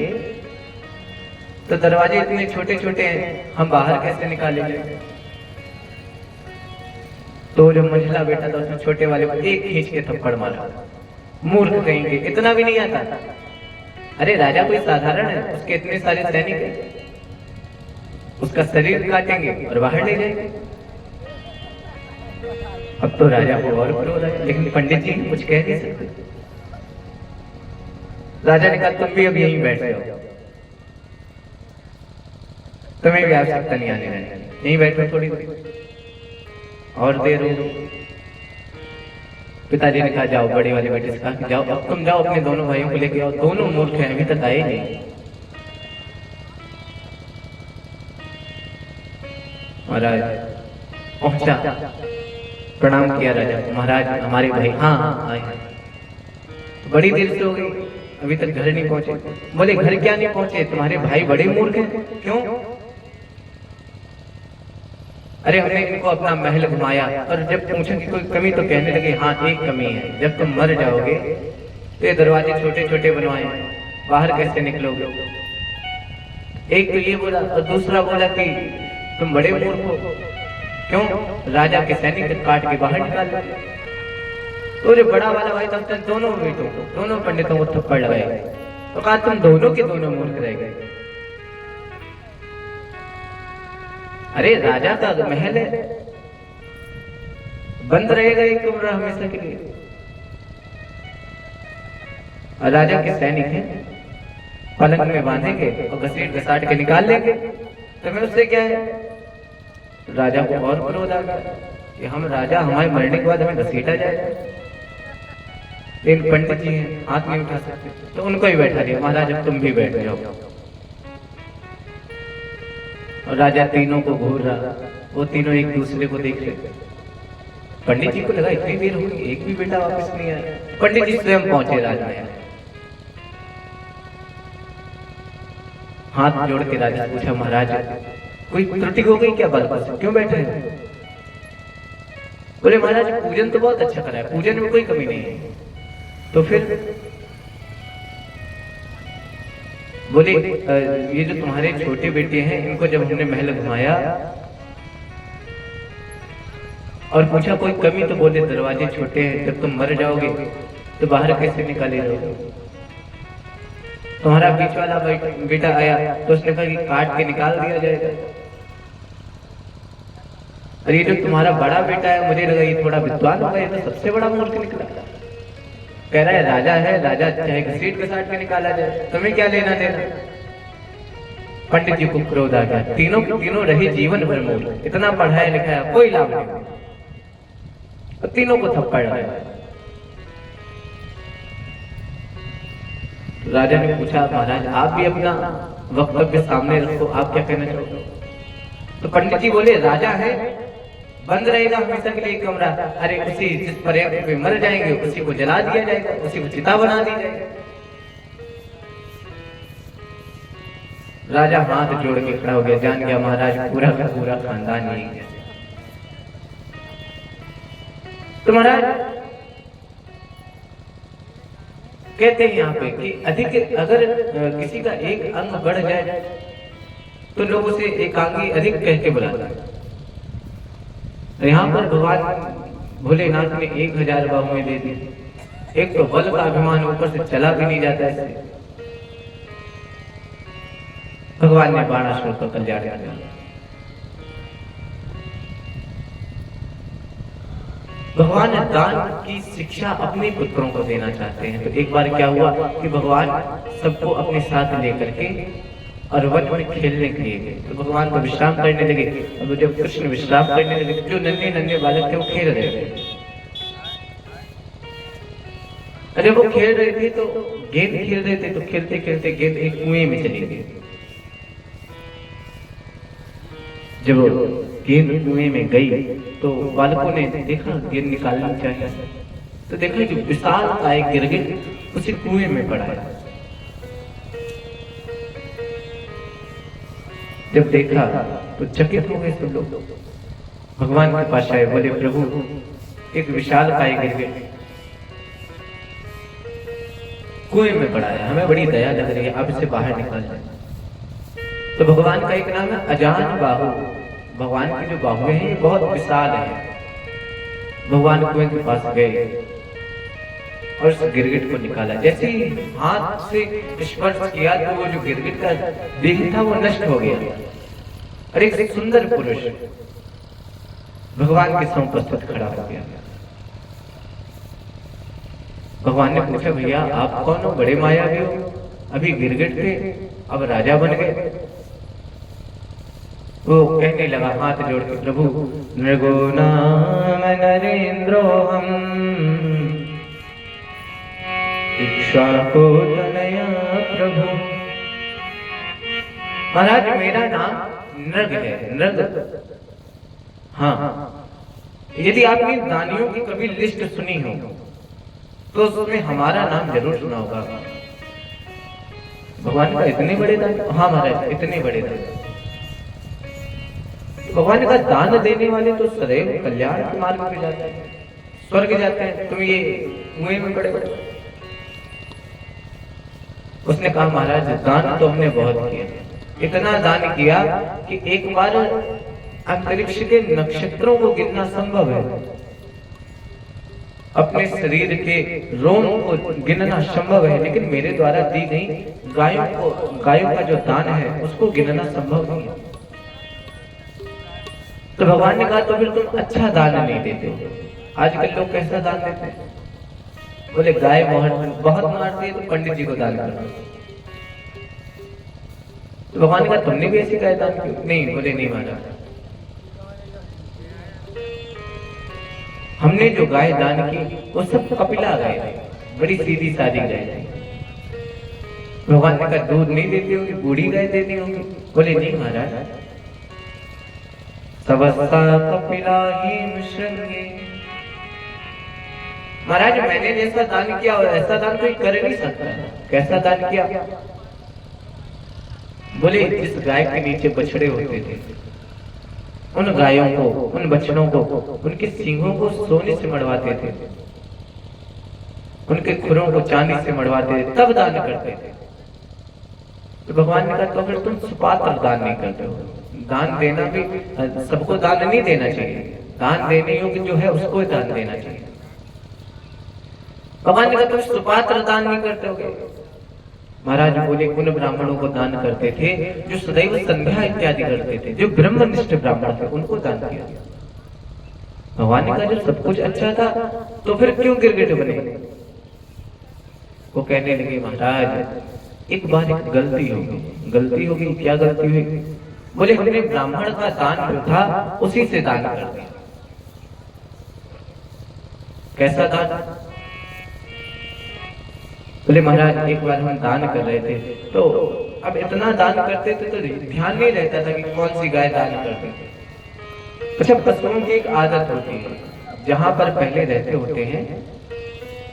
S1: तो दरवाजे इतने छोटे छोटे हैं, हम बाहर कैसे निकालेंगे? तो जो मंझला बेटा था उसने छोटे वाले को एक खींच के थप्पड़ मारा। मूर्ख कहेंगे, इतना भी नहीं आता। अरे राजा कोई साधारण है, उसके इतने सारे सैनिक हैं, उसका शरीर काटेंगे और बाहर ले जाएंगे। अब तो राजा को और क्रोध आया, लेकिन पंडित जी कुछ कह नहीं सकते। राजा ने कहा तुम भी अब यहीं बैठ जाओ, तुम्हें भी आवश्यकता नहीं आने रहने, यहीं बैठो थोड़ी देर और देर हो। पिताजी ने कहा जाओ, बड़े वाले बेटे से कहा कि जाओ, अब तुम जाओ अपने दोनों भाइयों को लेके आओ, दोनों मूर्ख हैं, अभी तक आए नहीं। महाराज पहुंचा, प्रणाम किया राजा को, महाराज हमारे भाई हाँ आए। बड़ी देर से हो गई, अभी तक घर नहीं पहुंचे। बोले घर क्या नहीं पहुंचे, तुम्हारे भाई बड़े मूर्ख हैं। क्यों? अरे हमने इनको अपना महल घुमाया और जब पूछा कि कोई कमी तो कहने लगे हाँ एक कमी है, जब तुम मर जाओगे तो ये दरवाजे छोटे छोटे बनवाए, बाहर कैसे निकलोगे? एक तो ये बोला, और दूसरा बोला कि तुम बड़े मूर्ख हो। क्यों? राजा के सैनिक काट के बाहर निकाल दिए। तो जो बड़ा वाला भाई था उसने दोनों बेटों को, दोनों पंडितों को थप्पड़ लगाए, तो कहा तुम दोनों के दोनों मूर्ख रह गए। अरे राजा का महल है, बंद रहेगा एक कमरा हमेशा के लिए, और राजा के सैनिक हैं, पलंग में बांधेंगे और घसीट घसाट के निकाल लेंगे, तो मैं उससे क्या है? राजा को और क्रोध आ गया कि हम राजा, हमारे मरने के बाद हमें घसीटा जाए। इन पंडित जी हैं, हाथ नहीं उठा सकते, तो उनको ही बैठा दिया, महाराज अब तुम भी बैठ जाओ। और राजा तीनों को घूर रहा, वो तीनों एक दूसरे को देख रहे। पंडित जी को लगा इतनी देर होगी, एक भी बेटा वापस नहीं आया। पंडित जी स्वयं पहुंचे राजमहल, हाथ जोड़ के राजा पूछा महाराज कोई त्रुटि हो गई क्या? बालकों से क्यों बैठे हैं? बोले महाराज पूजन तो बहुत अच्छा करा है, पूजन में कोई कमी नहीं है। तो फिर बोले ये जो तुम्हारे छोटे बेटे हैं, इनको जब हमने महल घुमाया और पूछा कोई कमी, तो बोले दरवाजे छोटे हैं, जब तुम मर जाओगे तो बाहर कैसे निकाले जाओगे? तुम्हारा बीच वाला बेटा आया तो उसने कहा कि काट के निकाल दिया जाएगा। और ये जो तुम्हारा बड़ा बेटा है, मुझे लगा ये थोड़ा विद्वान होगा, ये तो सबसे बड़ा मूर्ख निकला। कह रहा है राजा है, राजा चाहे घसीट घसाट के निकाला जाए, तुम्हें क्या लेना देना? पंडित जी को क्रोध आ गया, तीनों तीनों रहे जीवन भर मूर्ख, इतना पढ़ाया लिखाया कोई लाभ नहीं, और तीनों को थप्पड़ लगाया। राजा ने पूछा महाराज आप भी अपना वक्तव्य सामने रखो, आप क्या कहना चाहोगे? तो पंडित जी बोले राजा है, बंद रहेगा हमेशा के लिए एक कमरा, अरे उसी जिस पर्याप्त पे मर जाएंगे उसी को जला दिया जाएगा, उसी को चिता बना दी जाएगी। राजा हाथ जोड़ के खड़ा हो गया, जान गया महाराज पूरा का पूरा खानदान यही है। तो महाराज कहते हैं यहाँ पे कि अधिक अगर किसी का एक अंग बढ़ जाए तो लोग उसे एकांगी अधिक कह के बुलाते हैं। यहाँ पर भगवान भोलेनाथ ने 1000 बाहुएं दे दी, एक तो बल का अभिमान, ऊपर से चला भी नहीं जाता इससे। भगवान ने बाणासुर का कल्याण किया। भगवान दान की शिक्षा अपने पुत्रों को देना चाहते हैं। तो एक बार क्या हुआ कि भगवान सबको अपने साथ लेकर के और वन में खेलने के लिए गए। तो भगवान तो विश्राम करने लगे। अब जब कृष्ण विश्राम करने लगे, जो नन्हे नन्हे बालक थे वो खेल रहे थे। अरे वो खेल रहे थे तो गेंद खेल रहे थे, तो खेलते खेलते गेंद एक कुएं में चली गई। जब गेंद कुएं में गई तो बालकों ने देखा गेंद निकालनी चाहिए, तो देखा जो विशाल काय गिरगिट उसे कुएं में पड़ा है। जब देखा तो चकित हो गए सब लोग। भगवान के पास आए, बोले प्रभु एक विशाल काय गिरगिट कुएं में पड़ा है, हमें बड़ी दया लग रही है, अब इसे बाहर निकाल जाए। तो भगवान का एक नाम है अजान बाहु। भगवान की जो बाहुएं हैं ये बहुत विशाल है। भगवान कुएं के पास गए और उस गिरगिट को निकाला। जैसे ही हाथ से स्पर्श किया तो वो जो गिरगिट का देह था वो नष्ट हो गया और एक सुंदर पुरुष भगवान के समुपस्थित खड़ा हो गया। भगवान ने पूछा, भैया आप कौन हो? बड़े मायावी हो, अभी गिरगिट थे अब राजा बन गए। वो कहने लगा हाथ जोड़ के, प्रभु नृगुणाम नरेंद्रो हम इक्ष्वाको तनया प्रभु। महाराज मेरा नाम नृग है, नृग। हाँ, यदि आपने दानियों की कभी लिस्ट सुनी हो तो उसमें हमारा नाम जरूर सुना होगा। भगवान का इतने बड़े दान? हाँ महाराज, इतने बड़े दान। भगवान का दान देने वाले तो सदैव कल्याण के मार्ग पे जाते हैं, स्वर्ग जाते हैं। तुम ये कुएं में पड़े पड़े। उसने कहा, महाराज दान तो हमने बहुत किया, इतना दान किया कि एक बार अंतरिक्ष के नक्षत्रों को गिनना संभव है, अपने शरीर के रोम को गिनना संभव है, लेकिन मेरे द्वारा दी गई गायों का जो दान है उसको गिनना संभव नहीं है। तो भगवान ने कहा, तो फिर तुम अच्छा दान नहीं देते हो। आजकल लोग कैसा दान देते हैं? बोले गाय बहुत मारती है तो पंडित जी को दान करो। तो भगवान ने कहा, तुमने भी ऐसी गाय दान की? नहीं। बोले नहीं महाराज, हमने जो गाय दान की वो सब कपिला गाय थी, बड़ी सीधी सादी गाय थी। भगवान ने कहा, दूध नहीं देती होगी, बूढ़ी गाय देती होगी? बोले नहीं महाराज, सबस्ता कपिला ही श्रृंगे। महाराज मैंने जैसा दान किया ऐसा दान कोई कर नहीं सकता। कैसा दान किया? बोले जिस गाय के नीचे बछड़े होते थे उन गायों को, उन बछड़ों को, उनके सींगों को सोने से मढ़वाते थे, उनके खुरों को चांदी से मढ़वाते थे, तब दान करते थे। तो भगवान ने कहा, तो फिर तुम सुपात्र दान नहीं करते हो। दान देना भी सबको दान नहीं देना चाहिए, दान देने योग्य जो है उसको दान देना चाहिए। भगवान ने कहा, तुम सुपात्र दान नहीं करते हो। महाराज बोले, उन ब्राह्मणों को दान करते थे जो सदैव संध्या इत्यादि करते थे, जो ब्रह्मनिष्ठ ब्राह्मण थे, उनको दान किया। भगवान ने कहा, जब सब कुछ अच्छा था तो फिर क्यों गिरगिट बने? वो कहने लगे, महाराज एक बार एक गलती होगी। गलती होगी? क्या गलती हुई? बोले हमने ब्राह्मण का दान जो था उसी से दान कर दिया। कैसा दान? बोले महाराज एक बार हम दान कर रहे थे तो अब इतना दान करते थे तो ध्यान नहीं रहता था कि कौन सी गाय दान करते थे। अच्छा, पशुओं की एक आदत होती है, जहां पर पहले रहते होते हैं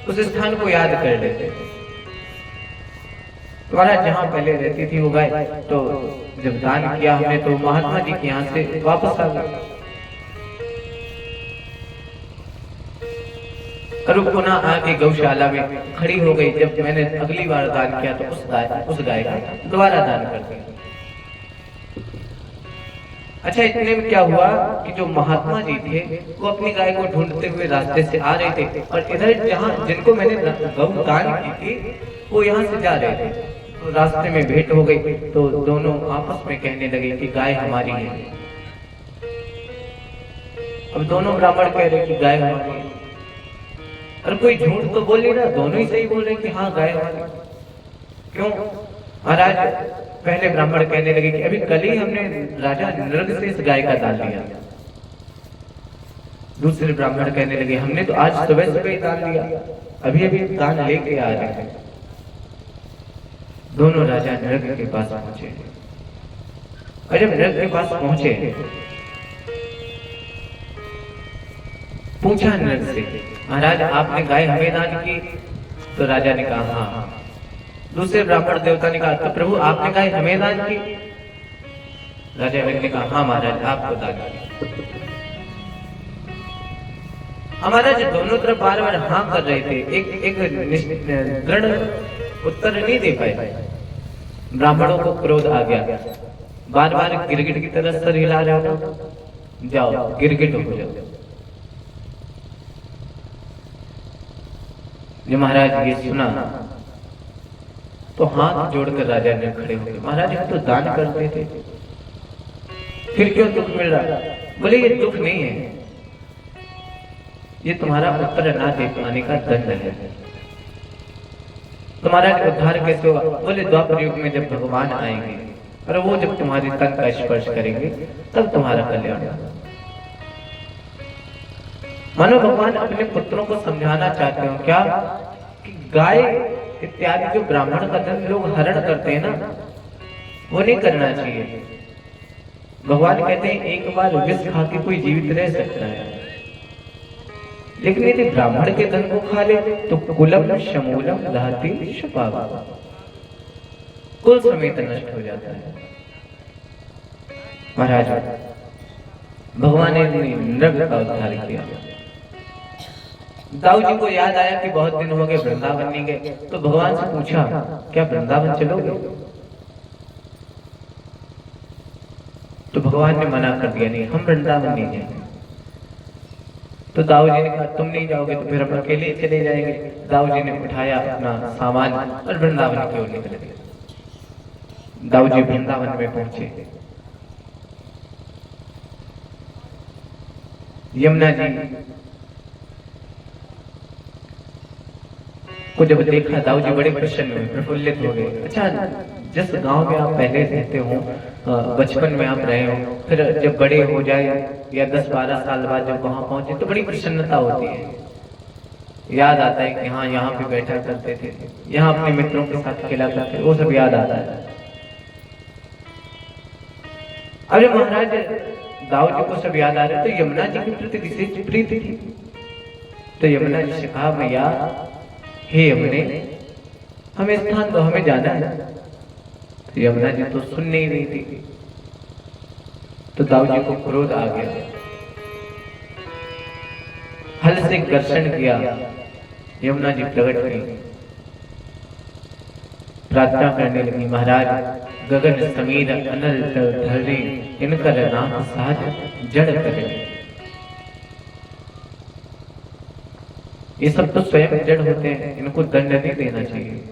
S1: उस स्थान को याद कर लेते हैं। तो महाराज जहां पहले रहती थी वो गाय, तो जब दान किया हमने तो महात्मा जी के यहाँ से वापस आ गए और पुनः आके गौशाला में खड़ी हो गई। जब मैंने अगली बार दान किया तो उस गाय का दोबारा दान कर दिया। अच्छा, इतने में क्या हुआ कि जो महात्मा जी थे वो अपनी गाय को ढूंढते हुए रास्ते से आ रहे थे और इधर जहाँ जिनको मैंने गौ दान की थी वो यहाँ से जा रहे थे। तो रास्ते में भेंट हो गई तो दोनों आपस में कहने लगे कि गाय हमारी है। अब दोनों ब्राह्मण कह रहे कि गाय हमारी है, और कोई झूठ तो बोल नहीं रहा, दोनों ही सही बोल रहे कि हाँ गाय हमारी। क्यों? महाराज पहले ब्राह्मण कहने लगे कि अभी कल ही हमने राजा नृग से इस गाय का दान लिया। दूसरे ब्राह्मण कहने लगे हमने तो आज सुबह सुबह ही दान लिया, अभी अभी दान लेके आ रहे हैं। दोनों राजा नृग के पास पहुंचे और जब नृग के पास पहुंचे पूछा नृग से, महाराज आपने गाय हमें दान की? तो राजा ने कहा हाँ। दूसरे ब्राह्मण देवता ने कहा, तो प्रभु आपने गाय हमें दान की? राजा नृग ने कहा हाँ महाराज आपको दान की। हमारा जो दोनों तरफ बार बार हाँ कर रहे थे, एक दृढ़ उत्तर नहीं दे पाए। ब्राह्मणों को क्रोध आ गया बार बार गिरगिट की तरह सर हिला रहे हो ना, जाओ गिरगिट हो जाओ। जब महाराज ये सुना तो हाथ जोड़कर राजा ने खड़े हो गए, महाराज हम तो दान करते थे, फिर क्यों दुख मिल रहा? बोले ये दुख नहीं है, ये तुम्हारा उत्तर ना दे पाने का दंड है। तुम्हारा उद्धार कैसे होगा? बोले द्वापर युग में जब भगवान आएंगे और वो जब तुम्हारे तन का स्पर्श करेंगे तब तुम्हारा कल्याण होगा। मानो भगवान अपने पुत्रों को समझाना चाहते हो क्या कि गाय इत्यादि जो ब्राह्मण का धन लोग हरण करते हैं ना, वो नहीं करना चाहिए। भगवान कहते हैं एक बार विष खा के कोई जीवित रह सकता है, लेकिन यदि ब्राह्मण के धन को खा ले तो कुलम शमूलम दहति शुपावा, कुल समेत नष्ट हो जाता है। महाराज भगवान ने नृग का उद्धार किया। दाऊ जी को याद आया कि बहुत दिन हो गए वृंदावन नहीं गए, तो भगवान से पूछा क्या वृंदावन चलोगे? तो भगवान ने मना कर दिया, नहीं हम वृंदावन नहीं जाएंगे। तो दाऊ जी ने कहा तुम नहीं जाओगे तो फिर हम अकेले चले जाएंगे। दाऊ जी ने उठाया अपना सामान और वृंदावन की ओर निकल गए। दाऊ जी वृंदावन में पहुंचे। यमुना जी को जब देखा दाऊ जी बड़े प्रसन्न हुए, प्रफुल्लित हो गए। अच्छा, जिस गांव में आप पहले रहते हो, बचपन में आप रहे हो, फिर जब बड़े हो जाए या 10-12 साल बाद जब वहां पहुंचे तो बड़ी प्रसन्नता होती है। याद आता है कि हाँ यहाँ पे बैठा करते थे, यहाँ अपने मित्रों के साथ खेला करते थे, वो सब याद आता है। अरे महाराज दाऊ जी को सब याद आ रहा है, तो यमुना जी के प्रति विशेष प्रीति थी। तो यमुना जी से कहा भैया हे यमुने हमें स्थान दो, हमें जाना है। तो यमुना जी तो सुन नहीं रही थी। तो दाऊ जी को क्रोध आ गया, हल से घर्षण किया। यमुना जी प्रकट हुई, प्रार्थना करने लगी, महाराज गगन समीर अनल धरे इनकर नाम सहज जड़ करे। ये सब तो स्वयं जड़ होते हैं, इनको दंड नहीं देना चाहिए।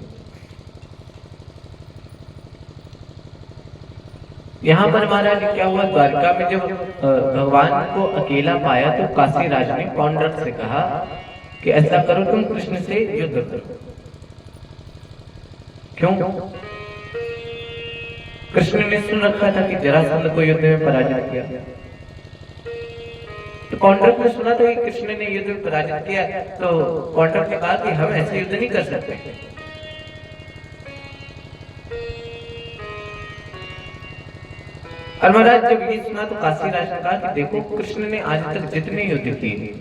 S1: यहाँ पर महाराज क्या हुआ, द्वारका में जब भगवान को अकेला पाया तो काशीराज ने पौंड्रक से कहा कि ऐसा करो तुम कृष्ण से युद्ध करो। क्यों? कृष्ण ने सुन रखा था कि जरासंध को युद्ध में पराजित किया। तो पौंड्रक ने सुना था कि कृष्ण ने युद्ध में पराजित किया, तो पौंड्रक ने कहा कि हम ऐसे युद्ध नहीं कर सकते। और महाराज जब ये सुना तो काशीराज ने कहा कि देखो कृष्ण ने आज तक जितने युद्ध किए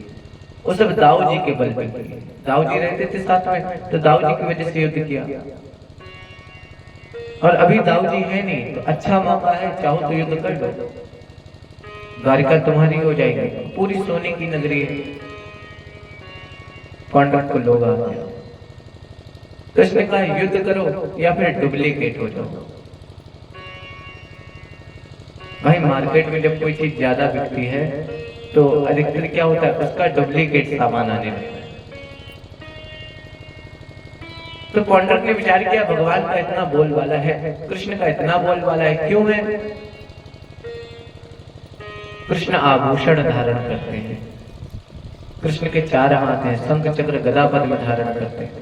S1: वो सब दाऊ जी के बल पर किए। दाऊ जी रहते थे साथ में, तो दाऊ जी की वजह से युद्ध किया। और अभी दाऊ जी है नहीं, तो अच्छा मौका है, चाहो तो युद्ध कर लो, द्वारिका तुम्हारी हो जाएगी, पूरी सोने की नगरी है। पौंड्रक को लोग आ गया। कृष्ण का युद्ध करो या फिर डुप्लीकेट हो जाओ। भाई मार्केट में जब कोई चीज ज्यादा बिकती है तो अधिकतर क्या होता है, उसका डुप्लीकेट सामान आने लगता है। तो पौंड्रक ने विचार किया भगवान का इतना बोलबाला है, कृष्ण का इतना बोलबाला है, क्यों है? कृष्ण आभूषण धारण करते हैं, कृष्ण के 4 हाथ हैं, शंख चक्र गदा पद्म धारण करते हैं।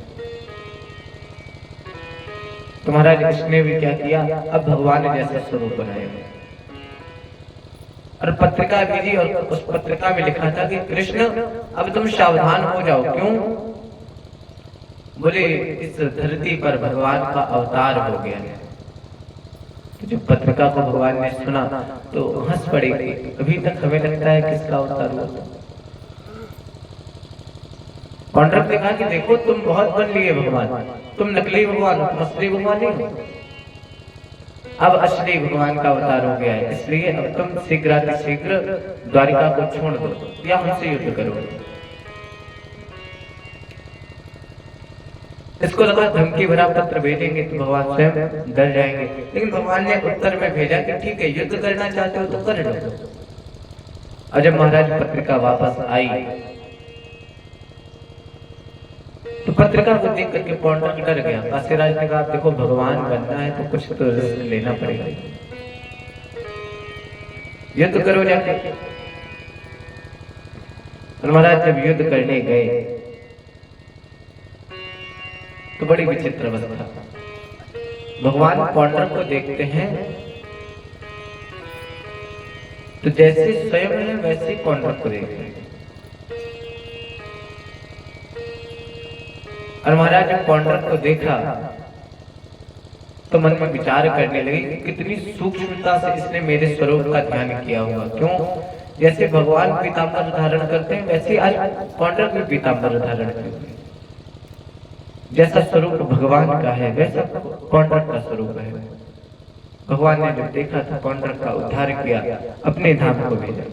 S1: तो महाराज कृष्ण ने भी क्या किया, अब भगवान जैसा स्वरूप बनाया और पत्रिका भेजी, और उस पत्रिका में लिखा था कि कृष्ण अब तुम सावधान हो जाओ। क्यों? बोले इस धरती पर भगवान का अवतार हो गया है। तो जब पत्रिका को भगवान ने सुना तो हंस पड़े कि अभी तक हमें लगता है किसका अवतार हुआ। पौंड्रक ने कहा कि देखो तुम बहुत बन लिए भगवान, तुम नकली भगवान, तुम असली भगवान नहीं हो। अब असली भगवान का अवतार हो गया है, इसलिए अब तुम शीघ्र द्वारिका को छोड़ दो या हमसे युद्ध करो। इसको लगा धमकी भरा पत्र भेजेंगे तो भगवान स्वयं डर जाएंगे, लेकिन भगवान ने उत्तर में भेजा कि ठीक है, युद्ध करना चाहते हो तो कर लो। और जब महाराज पत्रिका वापस आई तो पत्रिका को देख करके पौंड्रक डर गया। काशीराज ने कहा देखो भगवान बनना है तो कुछ तो रिस्क लेना पड़ेगा, युद्ध करो जाके। और महाराज जब युद्ध करने गए तो बड़ी विचित्र अवस्था। भगवान पौंड्रक को देखते हैं तो जैसे स्वयं है वैसे पौंड्रक को देखते हैं। और महाराज जब पौंड्रक को देखा तो मन में विचार करने लगे कि कितनी सूक्ष्मता से इसने मेरे स्वरूप का ध्यान किया होगा। क्यों? जैसे भगवान पीताम्बर धारण करते हैं वैसे आज पौंड्रक भी पीताम्बर धारण करते हैं। जैसा स्वरूप भगवान का है वैसा पौंड्रक का स्वरूप है। भगवान ने जब देखा तो पौंड्रक का उद्धार किया, अपने धाम को भेजा।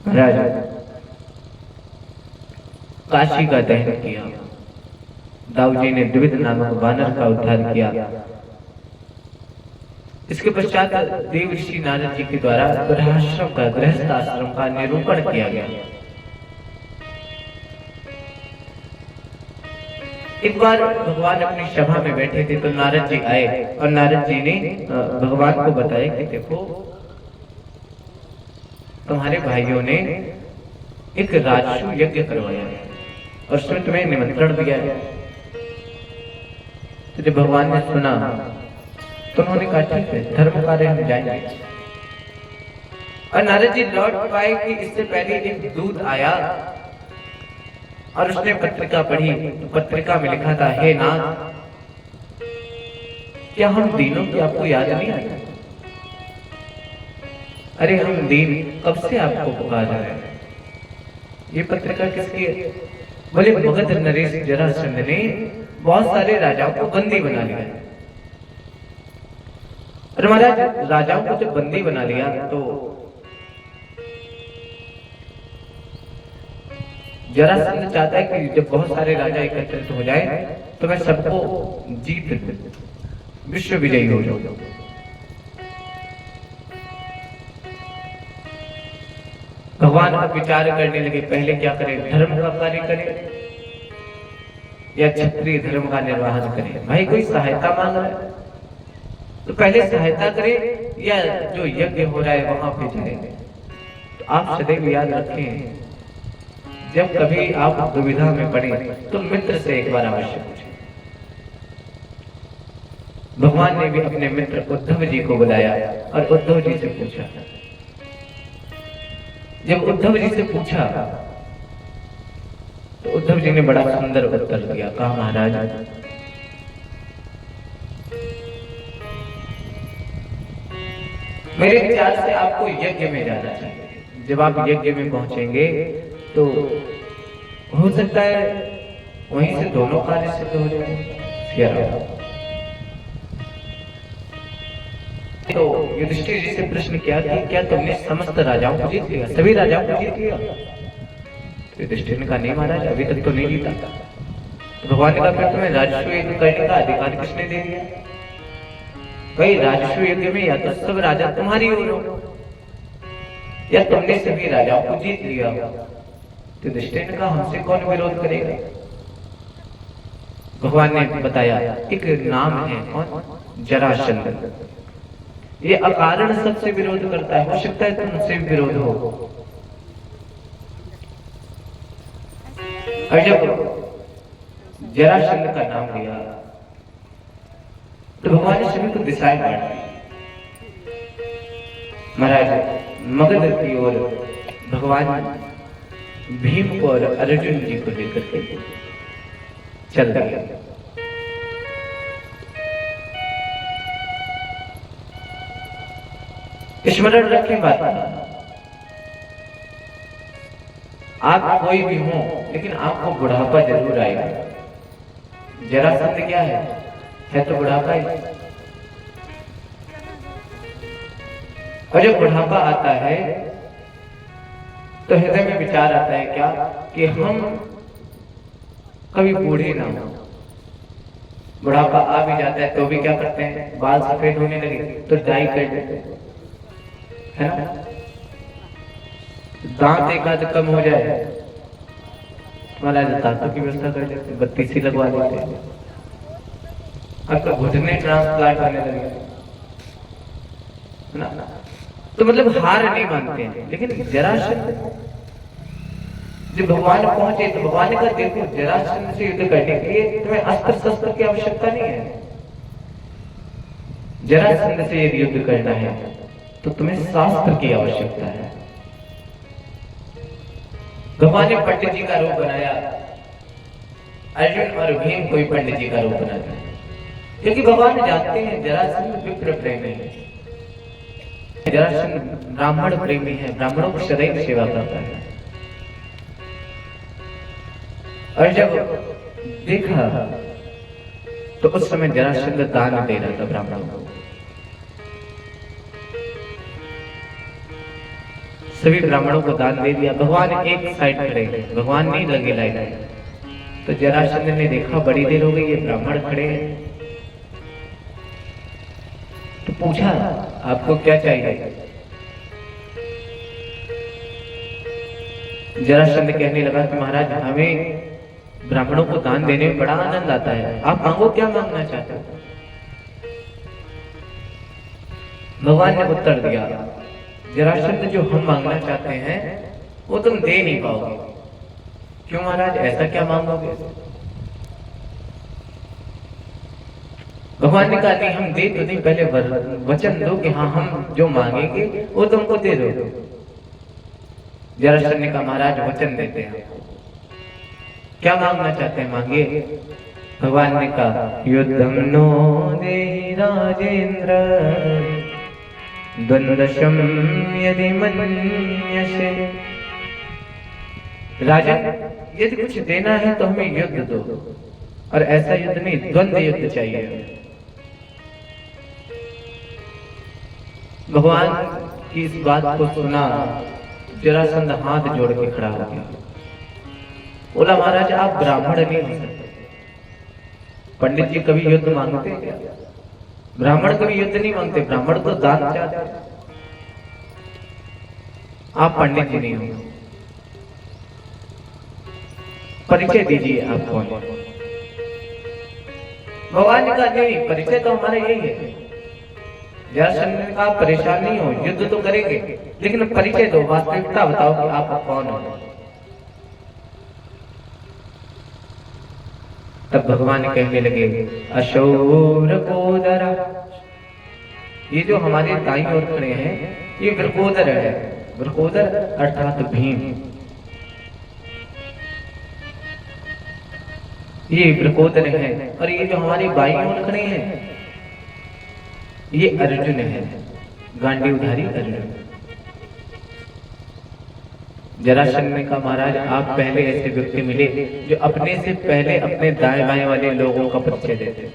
S1: महाराज काशी का दहन किया, दाऊजी ने द्विविद नामक वानर का उद्धार किया। इसके पश्चात देव ऋषि नारद जी के द्वारा गृहस्थ आश्रम का निरूपण किया गया। एक बार भगवान अपनी सभा में बैठे थे तो नारद जी आए और नारद जी ने भगवान को बताया कि देखो तुम्हारे भाइयों ने एक राजसू यज्ञ करवाया है और उसमें तुम्हें निमंत्रण दिया है। तो जब भगवान ने सुना तो उन्होंने कहा ठीक है, धर्म कार्य हम जाएंगे। और नारद जी लौट पाए कि इससे पहले एक दूत आया और उसने पत्रिका पढ़ी। तो पत्रिका में लिखा था, हे नाथ, क्या हम दीनों की आपको याद नहीं आई? अरे हम दीन कब से आपको पुकार रहे हैं। ये पत्रिका किसकी है? बोले मगध नरेश जरासंध ने बहुत सारे राजाओं को बंदी बना लिया। और महाराज राजाओं को जब बंदी बना लिया तो जरासंध चाहता है कि जब बहुत सारे राजा एकत्रित हो जाए तो मैं सबको जीत विश्व विजयी हो जाऊं। भगवान अब विचार करने लगे पहले क्या करें, धर्म का कार्य करें या क्षत्रिय धर्म का निर्वाहन करें। भाई कोई सहायता मांग रहा है तो पहले सहायता करें या जो यज्ञ हो रहा है वहां पे जाए। तो आप सदैव याद रखें, जब कभी आप दुविधा में पड़े तो मित्र से एक बार अवश्य पूछें। भगवान ने भी अपने मित्र उद्धव जी को बुलाया और उद्धव जी से पूछा। जब उद्धव जी से पूछा तो उद्धव जी ने बड़ा सुंदर उत्तर दिया। कहा, महाराज मेरे विचार से आपको यज्ञ में जाना चाहिए। जब आप यज्ञ में पहुंचेंगे तो हो सकता है वहीं से दोनों कार्य सिद्ध हो जाएंगे। तो युधिष्ठिर जी से प्रश्न किया कि क्या तुमने समस्त राजाओं को जीत लिया, सभी राजाओं को जीत लिया? युधिष्ठिर ने कहा, नहीं महाराज, अभी तक तो नहीं जीता। तो भगवान ने कहा, फिर तुम्हें राजस्व यज्ञ करने का अधिकार किसने दे दिया? भाई राजस्व यज्ञ में या तो सब राजा तुम्हारी ओर हो या तुमने सभी राजाओं को जीत लिया। तो युधिष्ठिर ने कहा, हमसे कौन विरोध करेगा? भगवान ने बताया, एक नाम है कौन, जरासंध। ये अकारण सबसे विरोध करता है, हो सकता है तुमसे भी विरोध हो। और जब जरासंध का नाम लिया तो भगवान ने सभी को दिशाएं बांट दी। महाराज मगध की ओर भगवान भीम को और अर्जुन जी को लेकर के चल दिया। स्मरण रखें बात, आप कोई भी हो लेकिन आपको बुढ़ापा जरूर आएगा। जरासंध क्या है तो बुढ़ापा ही। और जब बुढ़ापा आता है तो हृदय में विचार आता है क्या कि हम कभी बूढ़े ना हो। बुढ़ापा आ भी जाता है तो भी क्या करते हैं, बाल सफेद होने लगे तो डाई कर देते हैं, है ना। दांत एक आध कम हो जाए वाला दांतों की व्यवस्था कर देते, बत्ती सी लगवा देते हैं। अब तो घुटने ट्रांसप्लांट होने लगे ना। तो मतलब हार नहीं मानते हैं। लेकिन जरासंध जब भगवान पहुंचे तो भगवान ने कहा देखो जरासंध से युद्ध करने के लिए तुम्हें अस्त्र शस्त्र की आवश्यकता नहीं है। जरासंध से यदि युद्ध करना है तो तुम्हें शास्त्र की आवश्यकता है। भगवान ने पंडित जी का रूप बनाया, अर्जुन और भीम कोई पंडित जी का रूप बनाया, क्योंकि भगवान जानते हैं जरासंध विप्र प्रेमी है, जरासंध ब्राह्मण प्रेमी है, ब्राह्मणों की सदैव सेवा करता है। और जब देखा तो उस समय जरासंध दान दे रहा था ब्राह्मणों को। सभी ब्राह्मणों को दान दे दिया। भगवान एक साइड खड़े, भगवान नहीं लगे लाइन। तो जरासंध ने देखा बड़ी देर हो गई ये ब्राह्मण खड़े हैं, तो पूछा आपको क्या चाहिए। जरासंध कहने लगा कि महाराज हमें ब्राह्मणों को दान देने में बड़ा आनंद आता है, आप मांगो क्या मांगना चाहते हो। भगवान ने उत्तर दिया जरासंध जो हम मांगना चाहते हैं वो तुम दे नहीं पाओगे। क्यों महाराज, ऐसा क्या मांगोगे। भगवान ने कहा नहीं हम दे तो नहीं, पहले वचन दो कि हाँ हम जो मांगेंगे वो तुमको दे दो। जरासंध ने कहा महाराज वचन देते हैं, क्या मांगना चाहते हैं मांगिए। भगवान ने कहा युद्धम नो देहि राजेंद्र द्वंद्वशम यदि मन्यसे। राजन यदि कुछ देना है तो हमें युद्ध दो, और ऐसा युद्ध नहीं द्वंद्व युद्ध चाहिए। भगवान की इस बात को सुना जरासंध हाथ जोड़ के खड़ा हो गया, बोला महाराज आप ब्राह्मण नहीं हो सकते। पंडित जी कभी युद्ध मांगते हैं क्या? ब्राह्मण कभी युद्ध नहीं मांगते, ब्राह्मण तो दान चाहते हैं। आप पंडित जी नहीं हो, परिचय दीजिए आप कौन। भगवान ने कहा नहीं परिचय तो हमारा यही है। जरासंध ने कहा परेशान नहीं हो, युद्ध तो करेंगे लेकिन परिचय दो, वास्तविकता बताओ कि आप कौन हो। तब भगवान कहने लगे अशौर कोदरा। ये जो हमारे दाईं ओर खड़े हैं ये वृकोदर है। वृकोदर अर्थात भीम। ये वृकोदर है। और ये जो हमारी बाईं ओर खड़े हैं ये अर्जुन है, गांडीवधारी अर्जुन। जरासंध ने कहा महाराज आप पहले ऐसे व्यक्ति मिले जो अपने से पहले अपने दाएं बाएं वाले लोगों का परिचय देते।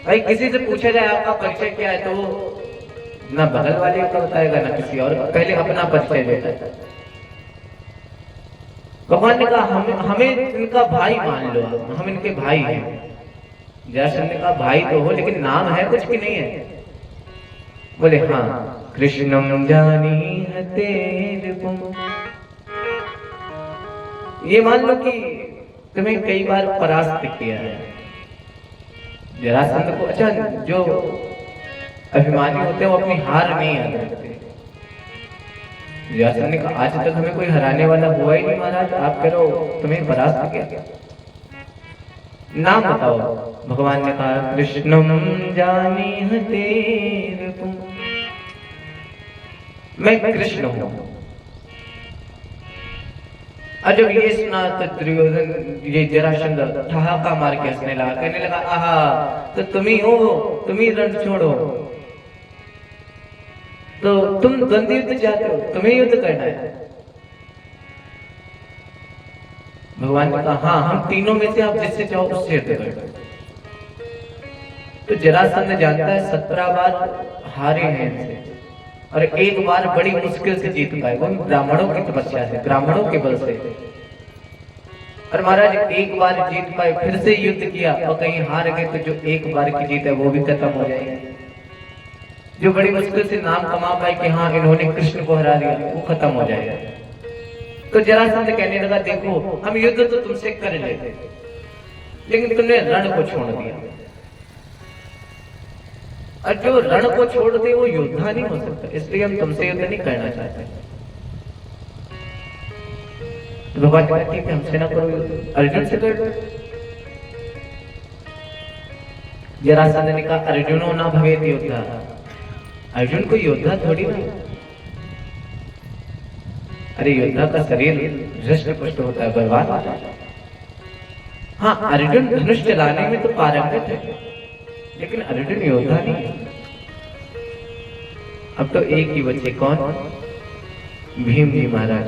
S1: भाई किसी से पूछा जाए आपका परिचय क्या है तो वो ना बगल वाले का बताएगा ना किसी और, पहले अपना परिचय देता है। भगवान ने कहा हमें इनका भाई मान लो, हम इनके भाई हैं। जरासंध ने कहा भाई तो हो लेकिन नाम है कुछ भी नहीं है। बोले हाँ कृष्णम जानी हते रिपुम। ये मान लो कि तुम्हें कई बार परास्त किया है। जरासंध को अच्छा जो अभिमानी होते हैं वो अपनी हार नहीं याद रखते। जरासंध ने कहा आज तक हमें कोई हराने वाला हुआ ही नहीं महाराज, आप कह रहे हो तुम्हें परास्त किया, नाम बताओ। भगवान ने कहा कृष्णम जानी हते रिपुम, मैं कृष्ण हूं। और जब ये सुना तो दुर्योधन ये जरासंध ठहाका मार के हंसने लगा, कहने लगा आहा तो तुम ही हो, तुम ही रण छोड़ो, तो तुम द्वंद्व युद्ध चाहते हो, तुम्हें युद्ध करना है। भगवान ने कहा हाँ हम तीनों में से आप जिससे चाहो उससे युद्ध करो। तो जरासंध जानता है 17 बार हारे हैं इनसे, और एक बार बड़ी मुश्किल से जीत पाए, वो ब्राह्मणों की तपस्या से, ब्राह्मणों के बल से। और महाराज एक बार जीत पाए, फिर से युद्ध किया और कहीं हार गए तो जो एक बार की जीत है वो भी खत्म हो जाएगी। जो बड़ी मुश्किल से नाम कमा पाए कि हाँ इन्होंने कृष्ण को हरा दिया, वो खत्म हो जाएगा। तो जरासंध कहने लगा, देखो हम युद्ध तो तुमसे कर लेते, लेकिन तुमने रण को छोड़ दिया, और जो रण को छोड़ दे वो योद्धा नहीं हो सकता, इसलिए हम तुमसे युद्ध नहीं करना चाहते। तो भगवान कहते हैं कि हमसे ना करो युद्ध, अर्जुन से कर। जरासंध ने कहा, अर्जुनो ना भवेत योद्धा, अर्जुन को योद्धा थोड़ी ना। अरे योद्धा का शरीर हृष्ट पुष्ट होता है, बर्बाद होता है। हाँ अर्जुन धनुष चलाने में तो पारंगत है, लेकिन अर्जुन योद्धा नहीं है। अब तो एक ही बचे, कौन? भीम जी महाराज।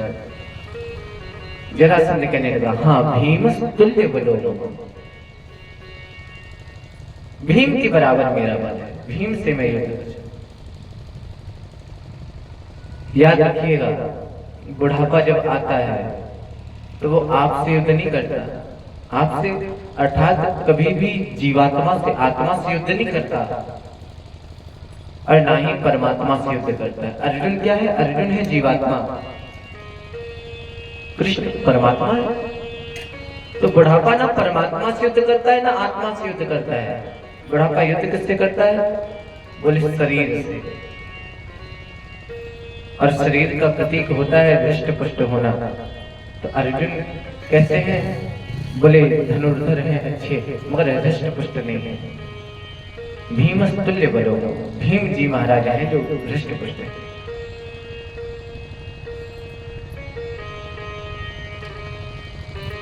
S1: जरासंध कहने लगा, हाँ भीम तुल्य बलो, भीम के बराबर मेरा बल है, भीम से मैं युद्ध करूं। याद रखिएगा, बुढ़ापा जब आता है तो वो आपसे युद्ध नहीं करता, आपसे अर्थात कभी भी जीवात्मा से, आत्मा से युद्ध नहीं करता, और ना ही परमात्मा से युद्ध करता है। अर्जुन क्या है? अर्जुन है जीवात्मा, कृष्ण परमात्मा है। तो बुढ़ापा ना परमात्मा से युद्ध करता है ना आत्मा से युद्ध करता है। बुढ़ापा युद्ध किससे करता है? बोले शरीर से, और शरीर का प्रतीक होता है हृष्ट पुष्ट होना। तो अर्जुन कैसे हैं? बोले धनुर्धर हैं अच्छे, मगर हृष्ट पुष्ट नहीं है। भीम तुल्य बलो, भीम जी महाराजा हैं जो हृष्ट पुष्ट है।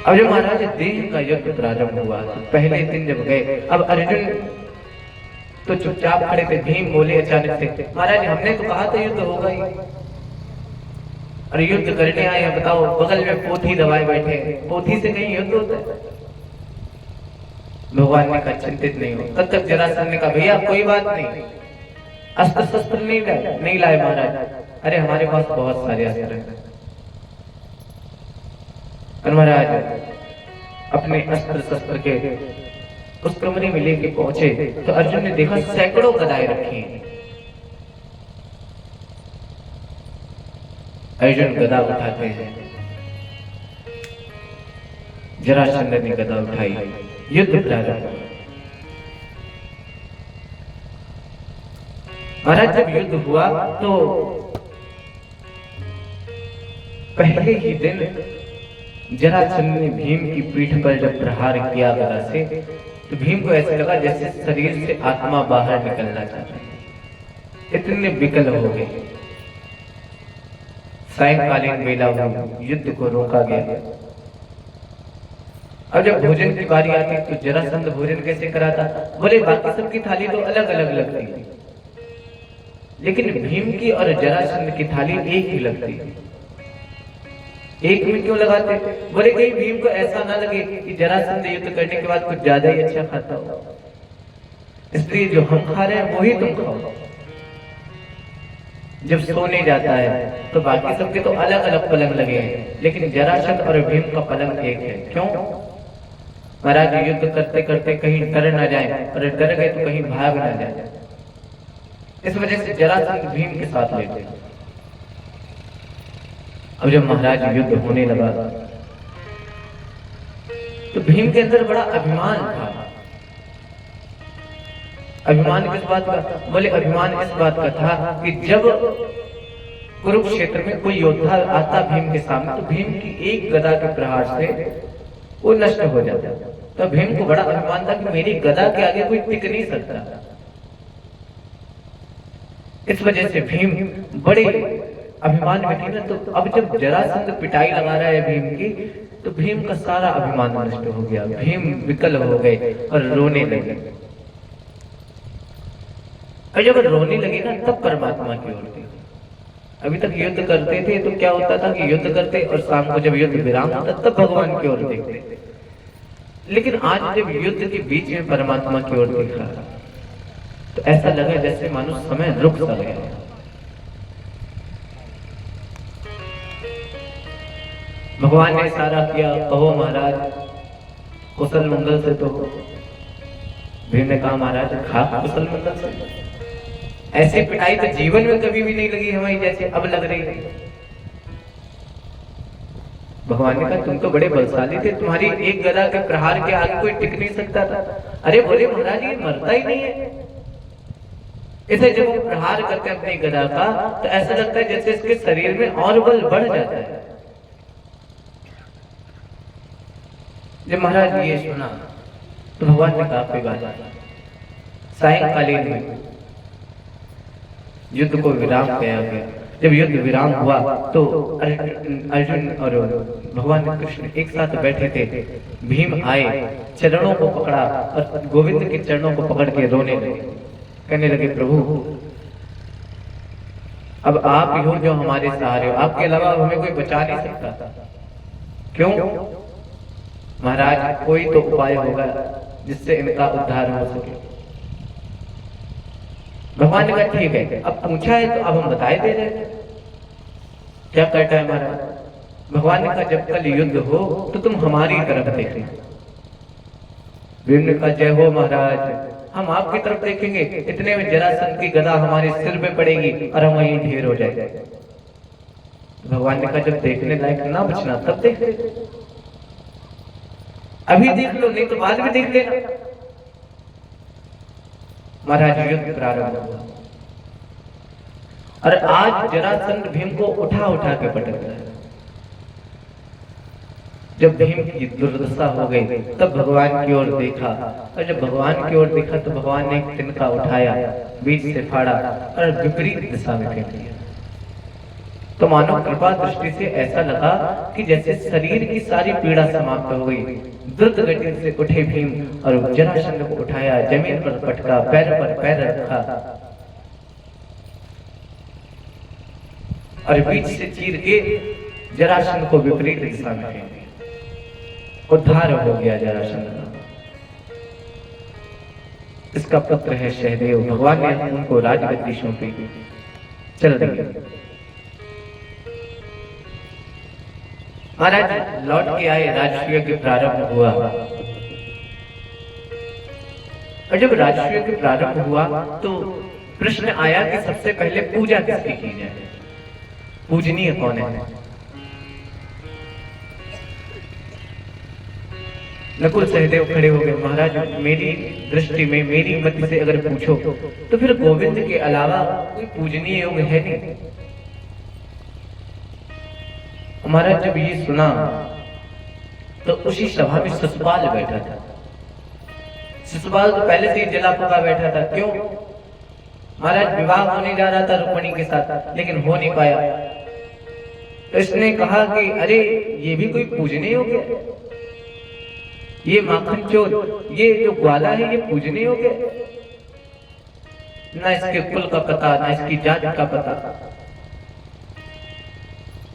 S1: अब जब महाराज देह का युद्ध प्रारंभ हुआ, पहले दिन जब गए, अब अर्जुन तो चुपचाप खड़े थे। भीम बोले अचानक से, महाराज हमने तो कहा था युद्ध होगा ही, और युद्ध करने आए हैं, बताओ बगल में पोथी दबाए बैठे, पोथी से कहीं युद्ध होता है? भगवान ने कहा चिंतित नहीं हो। तब तक जरासंध ने कहा, भैया कोई बात नहीं, अस्त्र शस्त्र नहीं लाए महाराज। अरे हमारे पास बहुत सारे अस्त्र हैं। और महाराज अपने अस्त्र शस्त्र के उस कमरे में लेके पहुंचे तो अर्जुन ने देखा सैकड़ों गदाएं रखी हैं। अर्जुन गदा उठाते हैं, जरासंध ने गदा उठाई, युद्ध प्रारंभ। महाराज जब युद्ध हुआ तो पहले ही दिन जरासंध ने भीम की पीठ पर जब प्रहार किया गदा से, तो भीम को ऐसा लगा जैसे शरीर से आत्मा बाहर निकलना चाहती है, इतने विकल हो गए। सायंकालीन बेला हुई, युद्ध को रोका गया। अब जब भोजन की बारी आती तो जरासंध भोजन कैसे कराता? बोले बाकी सबकी थाली तो अलग अलग लगती, लेकिन भीम की और जरासंध की थाली एक ही लगती। एक में क्यों लगाते? बोले कहीं भीम को ऐसा ना लगे कि जरासंध युद्ध करने के बाद कुछ ज्यादा ही अच्छा खाता हो, इसलिए जो हम खा रहे हैं वही तुम खाओ। जब सोने जाता है तो बाकी सबके तो अलग अलग पलंग लगे हैं, लेकिन जरासंध और भीम का पलंग एक है। क्यों? महाराज युद्ध करते करते कहीं डर ना जाए, और डर गए तो कहीं भाग ना जाए, इस वजह से जरासंध भीम के साथ लेते। अब जब महाराज युद्ध होने लगा तो भीम के अंदर बड़ा अभिमान था। अभिमान किस बात का? बोले अभिमान इस बात का था कि जब कुरुक्षेत्र में कोई योद्धा आता भीम के सामने तो भीम की एक गदा के प्रहार से वो नष्ट हो जाता। तो भीम को बड़ा अभिमान था कि मेरी गदा के आगे कोई टिक नहीं सकता। इस वजह से भीम बड़े अभिमान में थी ना। तो अब जब जरासंध पिटाई लगा रहा है भीम की, तो भीम का सारा अभिमान नष्ट हो गया। भीम विकल हो गए और रोने लगे। और जब रोने लगे ना तब परमात्मा की ओर थे। अभी तक युद्ध करते थे तो क्या होता था कि युद्ध करते और शाम को जब युद्ध विराम होता तब भगवान की ओर देखते, लेकिन आज जब युद्ध के बीच में परमात्मा की ओर देख रहा तो ऐसा लगा जैसे मानो समय रुक सा गया। भगवान ने इशारा किया, कहो महाराज कुशल मंगल से। तो भीम ने कहा महाराज खा कुशल मंगल से। ऐसी पिटाई तो जीवन में कभी भी नहीं लगी हमारी जैसे अब लग रही है। भगवान ने कहा तुम तो बड़े बलशाली थे, तुम्हारी एक गदा के प्रहार के आगे कोई टिक नहीं सकता था। अरे बोले महाराज ये मरता ही नहीं है। इसे जब वो प्रहार करते हैं अपनी गदा का तो ऐसा लगता है जैसे इसके शरीर में और बल बढ़ जाता है। जब महाराज ये सुना तो भगवान ने कहा कोई बात। सायंकालीन में युद्ध को विराम किया गया। जब युद्ध विराम हुआ तो अर्जुन और भगवान कृष्ण एक साथ बैठे थे। भीम आए, चरणों को पकड़ा और गोविंद के चरणों को पकड़ के रोने लगे, कहने लगे प्रभु अब आप ही हो जो हमारे सहारे हो, आपके अलावा हमें कोई बचा नहीं सकता। क्यों महाराज कोई तो उपाय होगा जिससे इनका उद्धार हो सके। भगवान ने कहा ठीक है, अब पूछा है तो अब हम बताए दे रहे हैं क्या करता है महाराज। भगवान ने कहा जब कल युद्ध हो तो तुम हमारी तरफ देखना। भीम ने कहा जय हो महाराज, हम आपकी तरफ देखेंगे। इतने में जरासंध की गदा हमारे सिर पे पड़ेगी और हम वहीं ढेर हो जाएंगे। भगवान ने कहा जब देखने लायक ना बचना तब देख ले, अभी देख लो नहीं तो बाद में देख लेना। महाराज युद्ध प्रारंभ हुआ और आज जरासंध भीम को उठा उठा के पटक रहा है। जब भीम की दुर्दशा हो गई तब भगवान की ओर देखा और जब भगवान की ओर देखा तो भगवान ने एक तिनका उठाया, बीच से फाड़ा और विपरीत दिशा में फेंक दिया। तो मानो कृपा दृष्टि से ऐसा लगा कि जैसे शरीर की सारी पीड़ा समाप्त हो गई। द्रुत गति से उठे भीम और जरासंध को उठाया, जमीन पर पटका, पैर पर पैर रखा और बीच से चीर के जरासंध को विपरीत दिशा में फेंक दिया। उद्धार हो गया जरासंध का। इसका पुत्र है सहदेव। भगवान ने उनको राजगद्दी सौंपी, चल दिया। महाराज लौट के आए, राजसूय के प्रारंभ हुआ और जब राजसूय के प्रारंभ हुआ तो प्रश्न आया कि सबसे पहले पूजा किसकी की जाए, पूजनीय कौन है। नकुल सहदेव खड़े हो गए, महाराज मेरी दृष्टि में मेरी मति से अगर पूछो तो फिर गोविंद के अलावा कोई पूजनीय योग है नहीं। महाराज जब ये सुना तो उसी सभा में शिशुपाल बैठा था। शिशुपाल तो पहले से ही जला पका बैठा था। क्यों महाराज विवाह होने जा रहा था रुक्मिणी के साथ लेकिन हो नहीं पाया। तो इसने कहा कि अरे ये भी कोई पूजनीय योग है, ये माखन चोर, ये जो ग्वाला है ये पूजनीय योग है, ना इसके कुल का पता ना इसकी जात का पता।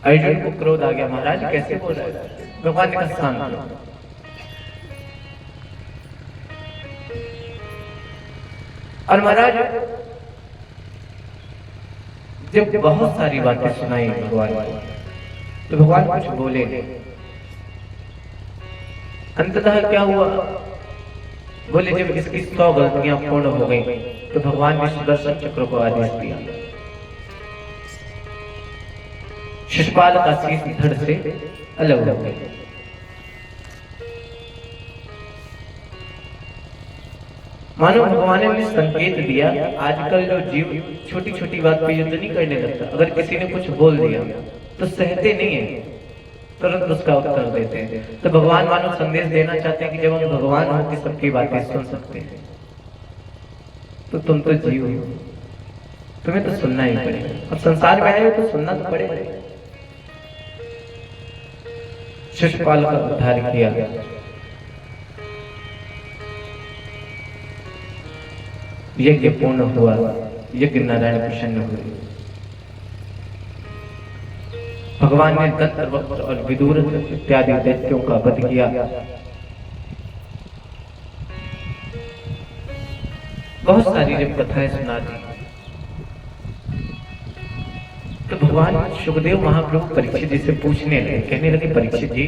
S1: अर्जुन को क्रोध आ गया, महाराज कैसे बोल रहे हैं। भगवान ने कहा शांत रहो। और महाराज जब बहुत सारी बातें सुनाई भगवान को तो भगवान कुछ बोले नहीं। अंततः क्या हुआ, बोले जब इसकी 100 गलतियां पूर्ण हो गई तो भगवान ने सुदर्शन चक्र को आदेश दिया। शिशुपाल का शीश धड़ से अलग हो गया। मानो भगवान ने संकेत दिया। आजकल जो जीव छोटी छोटी बात पे युद्ध नहीं करने लगता। अगर किसी ने कुछ बोल दिया तो सहते नहीं है, तुरंत उसका उत्तर देते हैं। तो भगवान मानो संदेश देना चाहते हैं कि जब हम भगवान हो कि सबकी बातें सुन सकते हैं, तो तुम तो जीव हो, तुम्हें तो सुनना ही पड़ेगा। अब संसार में आए हो तो सुनना तो पड़ेगा। शिशुपाल का उद्धार किया। यज्ञ पूर्ण हुआ, यज्ञ नारायण प्रसन्न हुए। भगवान ने दत्त वक्त और विदुर इत्यादि दैत्यों का वध किया। बहुत सारी जब कथाएं सुना दी तो भगवान भगवान सुखदेव महाप्रभु परीक्षित जी से पूछने लगे, कहने लगे परीक्षित जी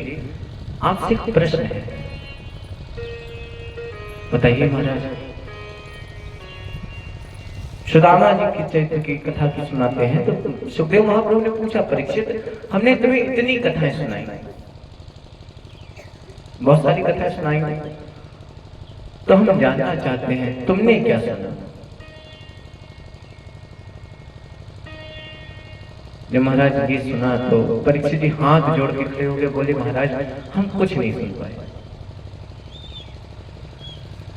S1: आपसे एक प्रश्न है, बताइए महाराज। सुदामा जी की चरित्र की कथा की सुनाते हैं। तो सुखदेव महाप्रभु ने पूछा परीक्षित हमने तुम्हें इतनी कथाएं सुनाई, बहुत सारी कथाएं सुनाई, तो हम जानना चाहते हैं तुमने क्या सुना। जब महाराज ये सुना तो परीक्षित जी हाथ जोड़ के खड़े हो गए, बोले महाराज हम कुछ नहीं सुन पाए।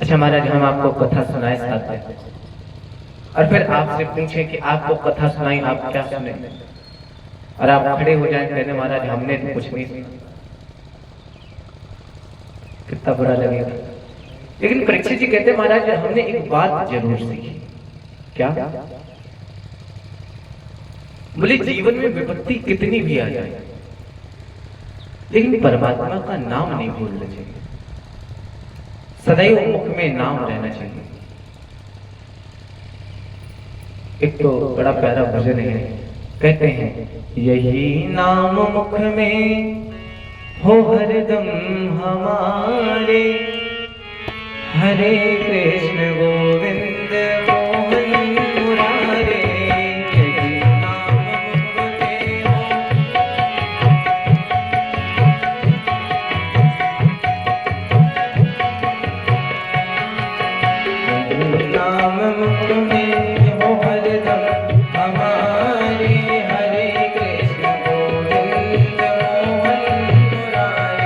S1: अच्छा महाराज हम आपको कथा सुनाए साथ में, और फिर आपसे पूछे कि आपको कथा सुनाई आप क्या सुने, और आप खड़े हो जाएं कहने महाराज हमने तो कुछ नहीं सुना, कितना बुरा लगेगा। लेकिन परीक्षित जी कहते महाराज हमने एक बात जरूर सीखी। क्या? बोले जीवन में विपत्ति कितनी भी आ जाए लेकिन परमात्मा का नाम नहीं भूलना चाहिए, सदैव मुख में नाम रहना चाहिए। एक तो बड़ा प्यारा भजन है, कहते हैं यही नाम मुख में हो हरदम हमारे, हरे कृष्ण गोविंद मोहन मुरारे। यही नाम मुख में हो, यही नाम मुख में हो हरदम हमारे, हरे कृष्ण गोविंद मोहन मुरारे।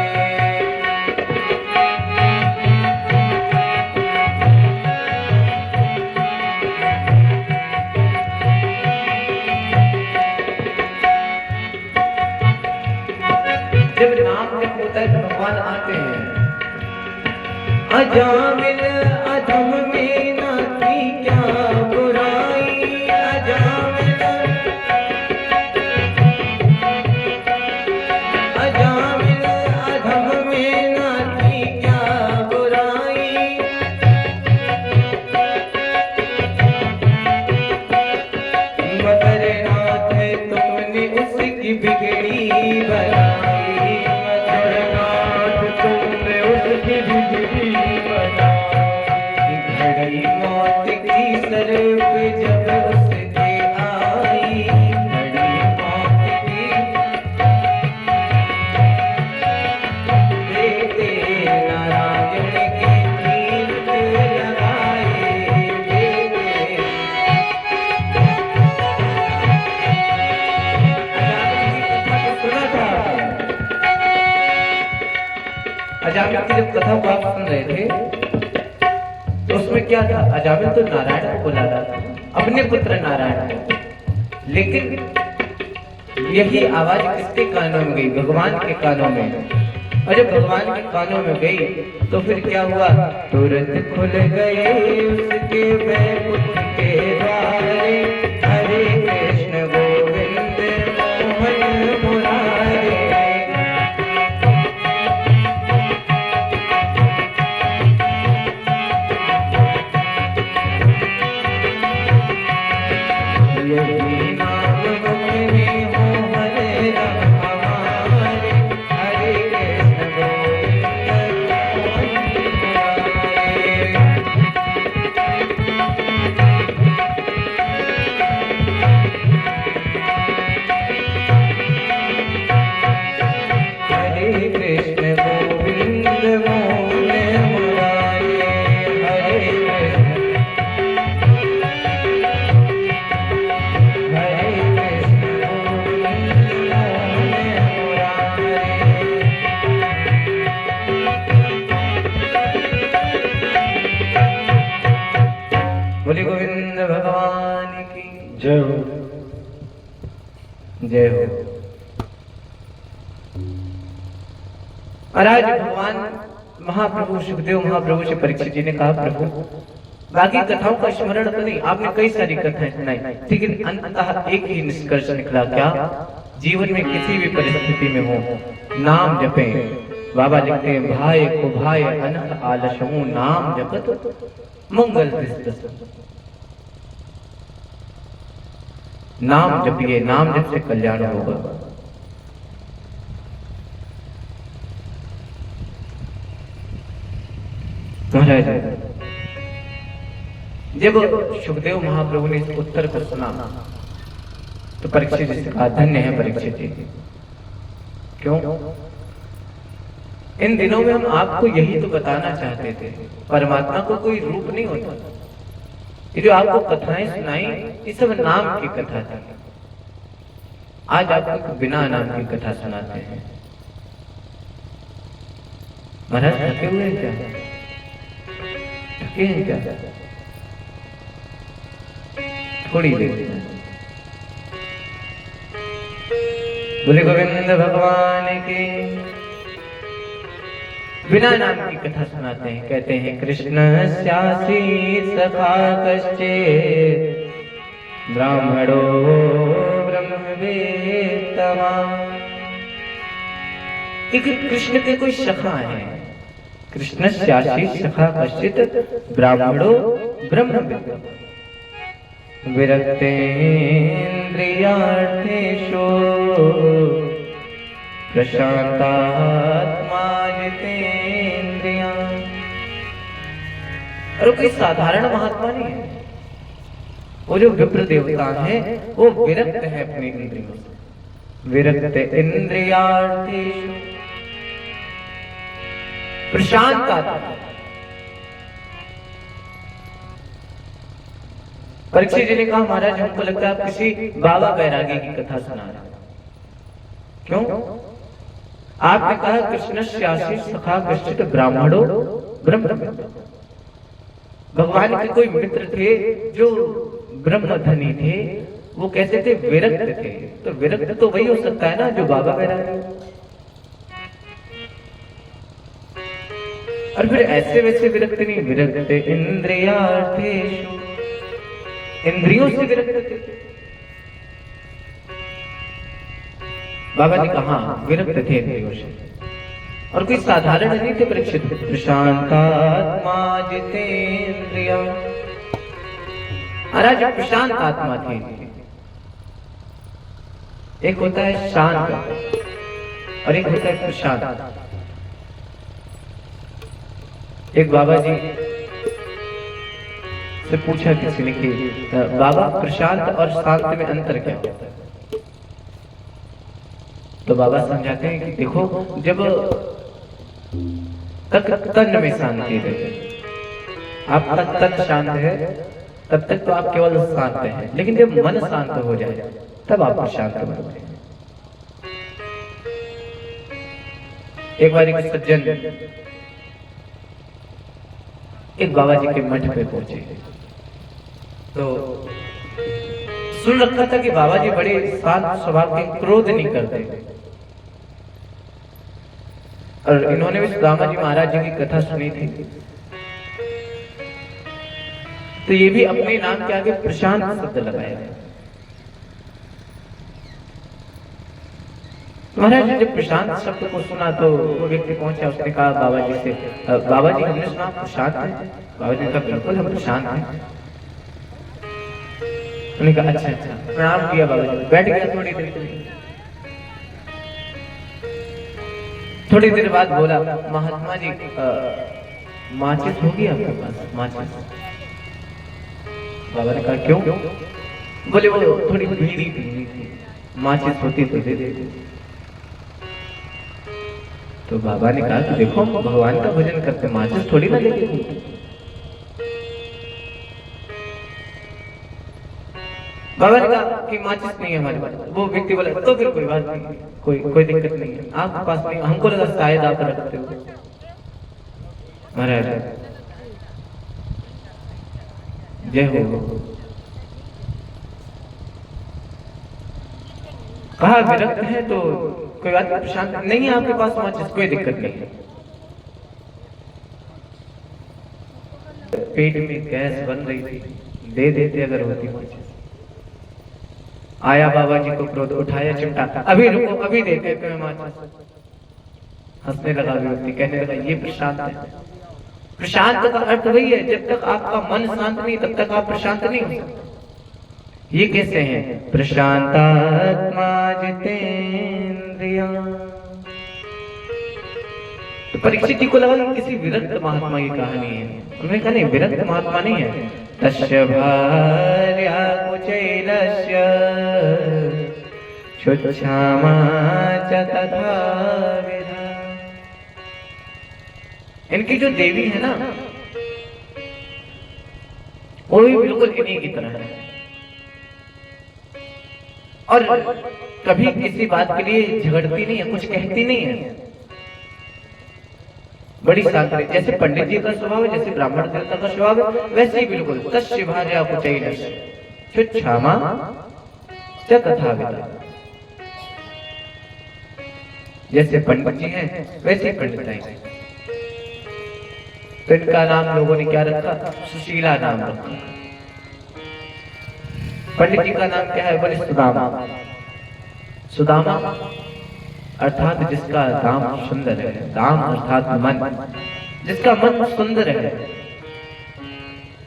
S1: जब नाम जप होता है तो भगवान आते हैं। अजामिल अधम में न थी क्या बुराई, अजामिल अधम में न थी क्या बुराई। मदरनाथ तुमने उसकी बिगड़ी बनाई, मदरनाथ तुमने उसकी बिगड़ी बनाई। घड़ी मौत की सर पे जब उसके आई, घड़ी मौत की देते नारायण के तीर्थ लगाए, देते अजामिल की जब कथा को आप सुन रहे थे तो उसमें क्या था, अजामिल तो नारायण को बुला रहा था, अपने पुत्र नारायण को, लेकिन यही आवाज किसके कानों में गई, भगवान के कानों में। और जब भगवान के कानों में गई तो फिर क्या हुआ, तुरंत खुल गए उसके बैकुंठ के द्वारे, हरे कृष्ण गोविंद मोहन मुरारे। यही नाम मुख में हो हरदम हमारे, हरे कृष्ण गोविंद मोहन मुरारे। हरे कृष्ण गोविंद मोहन मुरारे, हरे कृष्ण बोले गोविंद भगवान की
S3: जय हो।
S1: जय हो। महाराज भगवान महाप्रभु सुखदेव महाप्रभु से परीक्षित जी ने कहा प्रभु बाकी कथाओं का स्मरण तो नहीं, आपने कई सारी कथाएं सुनाई, लेकिन अंततः एक ही निष्कर्ष निकला, क्या? जीवन में किसी भी परिस्थिति में हो नाम जपें। बाबा लिखते हैं भाई को भाई अनहद आलस हूं, नाम जपत मंगल दिस। नाम जपिए, नाम जप से कल्याण होगा। महाराज जब सुखदेव महाप्रभु ने इस उत्तर को सुना तो परीक्षित जी से कहा, धन्य है परीक्षित जी। क्यों? इन दिनों में हम आपको यही तो बताना चाहते थे, परमात्मा को कोई रूप नहीं होता। ये जो आपको कथाएं सुनाई ये सब नाम की कथा थी। आज आपको बिना नाम की कथा सुनाते हैं। महाराज थके हुए हैं क्या? थके हैं क्या? थोड़ी देर बोले गोविंद भगवान की। बिना नाम की कथा सुनाते हैं। कहते हैं कृष्ण स्यासी सखा कश्चित् ब्राह्मणो ब्रह्मवेत्तमा। एक कृष्ण के कोई सखा है। कृष्ण स्यासी सखा कश्चित् ब्राह्मणो ब्रह्मवेत्तमा। विरक्तेन्द्रियार्थेषु प्रशांतात्मा जितेन्द्रिया। और कोई साधारण महात्मा नहीं है। वो जो विप्र देवता है वो विरक्त है अपने इंद्रियों से। विरक्त इंद्रियार्थेषु प्रशांत आत्मा। परीक्षित जी ने कहा, महाराज हमको लगता है आप किसी बाबा बैरागी की कथा सुना रहे हैं। क्यों? आपने कहा कृष्ण स्यासी सखा कश्चित् ब्राह्मणो ब्रह्मवेत्तमा। भगवान के कोई मित्र थे जो ब्रह्मधनी थे। वो कैसे थे? विरक्त थे। तो विरक्त तो वही हो सकता है ना जो बाबा बैरागी। और फिर ऐसे वैसे विरक्त नहीं, विरक्त इंद्रियार्थेषु, इंद्रियों से विरक्त थे। बाबा ने कहा विरक्त थे इंद्रियों से। और कोई साधारण नहीं थे परीक्षित। प्रशांतात्मा जितेन्द्रिया। महाराज प्रशांत आत्मा थी। एक होता है शांत और एक होता है प्रशांत। एक बाबा जी से पूछा किसी ने कि बाबा प्रशांत और शांत में अंतर क्या होता है? तो बाबा समझाते हैं कि देखो, जब तक तन में शांति रहे, आपका तन शांत है तब तक तो आप केवल शांत हैं। लेकिन जब मन शांत हो जाए तब आप शांत बनते हैं। एक बार एक सज्जन एक बाबा जी के मठ पे पहुंचे तो सुन रखा था कि बाबा जी बड़े शांत स्वभाव के, क्रोध नहीं करते। और इन्होंने भी सुदामा जी महाराज जी की कथा सुनी थी। तो ये भी अपने नाम के आगे प्रशांत शब्द लगाया। महाराज ने जब प्रशांत शब्द को सुना तो वो व्यक्ति पहुंचा, उसने कहा बाबा जी से, बाबा जी हमने सुना प्रशांत है। बाबा जी ने कहा बिल्कुल हम प्रशांत हैं। उन्होंने कहा अच्छा अच्छा, प्रणाम किया बाबा जी, बैठ गया। थोड़ी देर बाद बोला, महात्मा जी माचिस होगी आपके पास? माचिस? बाबा ने कहा क्यों? बोले वो थोड़ी बीड़ी पीनी थी, माचिस होती तो दे दे। तो बाबा ने कहा कि देखो हम भगवान का भजन करते, माचिस थोड़ी ना लेके। बाबा ने कहा कि माचिस नहीं है हमारे पास। वो व्यक्ति बोला तो फिर कोई बात नहीं, कोई दिक्कत नहीं है, आपके पास नहीं, हमको लगा शायद आप रखते हो। महाराज जय हो। कहा विरक्त है तो कोई बात नहीं, शांत नहीं है आपके पास माचिस, कोई दिक्कत नहीं है। पेट में गैस बन रही थी, दे देते अगर होती माचिस। आया बाबा जी को क्रोध, उठाया चिमटा, अभी रुको अभी देते तुम्हें माचिस। हंसने लगा व्यक्ति, कहने लगा ये प्रशांत है। प्रशांत का अर्थ वही है, जब तक आपका मन शांत नहीं तब तक आप प्रशांत नहीं हो सकते। ये कैसे हैं? प्रशांतात्मा जितेंद्रिया। तो परीक्षित जी को लगा कि किसी विरक्त महात्मा की कहानी है। उन्होंने कहा नहीं, विरक्त महात्मा नहीं है। तस्य भार्या कुचैलस्य शुच्छामा च तथा विधा। इनकी जो देवी है ना, वो भी बिल्कुल इन्हीं की तरह है, और कभी किसी बात के लिए झगड़ती नहीं है, कुछ कहती नहीं है, बड़ी शांत है। जैसे पंडित जी का स्वभाव है, जैसे ब्राह्मण देवता का स्वभाव है, वैसे ही बिल्कुल। तस्य भार्या कुचैलस्य शुच्छामा च तथा विधा। जैसे पंडित जी हैं वैसे ही पंडिताई हैं। तो इनका नाम लोगों ने क्या रखा? सुशीला नाम रखा। पंडित जी का नाम क्या है? बोले सुदामा। सुदामा अर्थात जिसका दाम सुंदर है। दाम अर्थात मन, जिसका मन सुंदर है।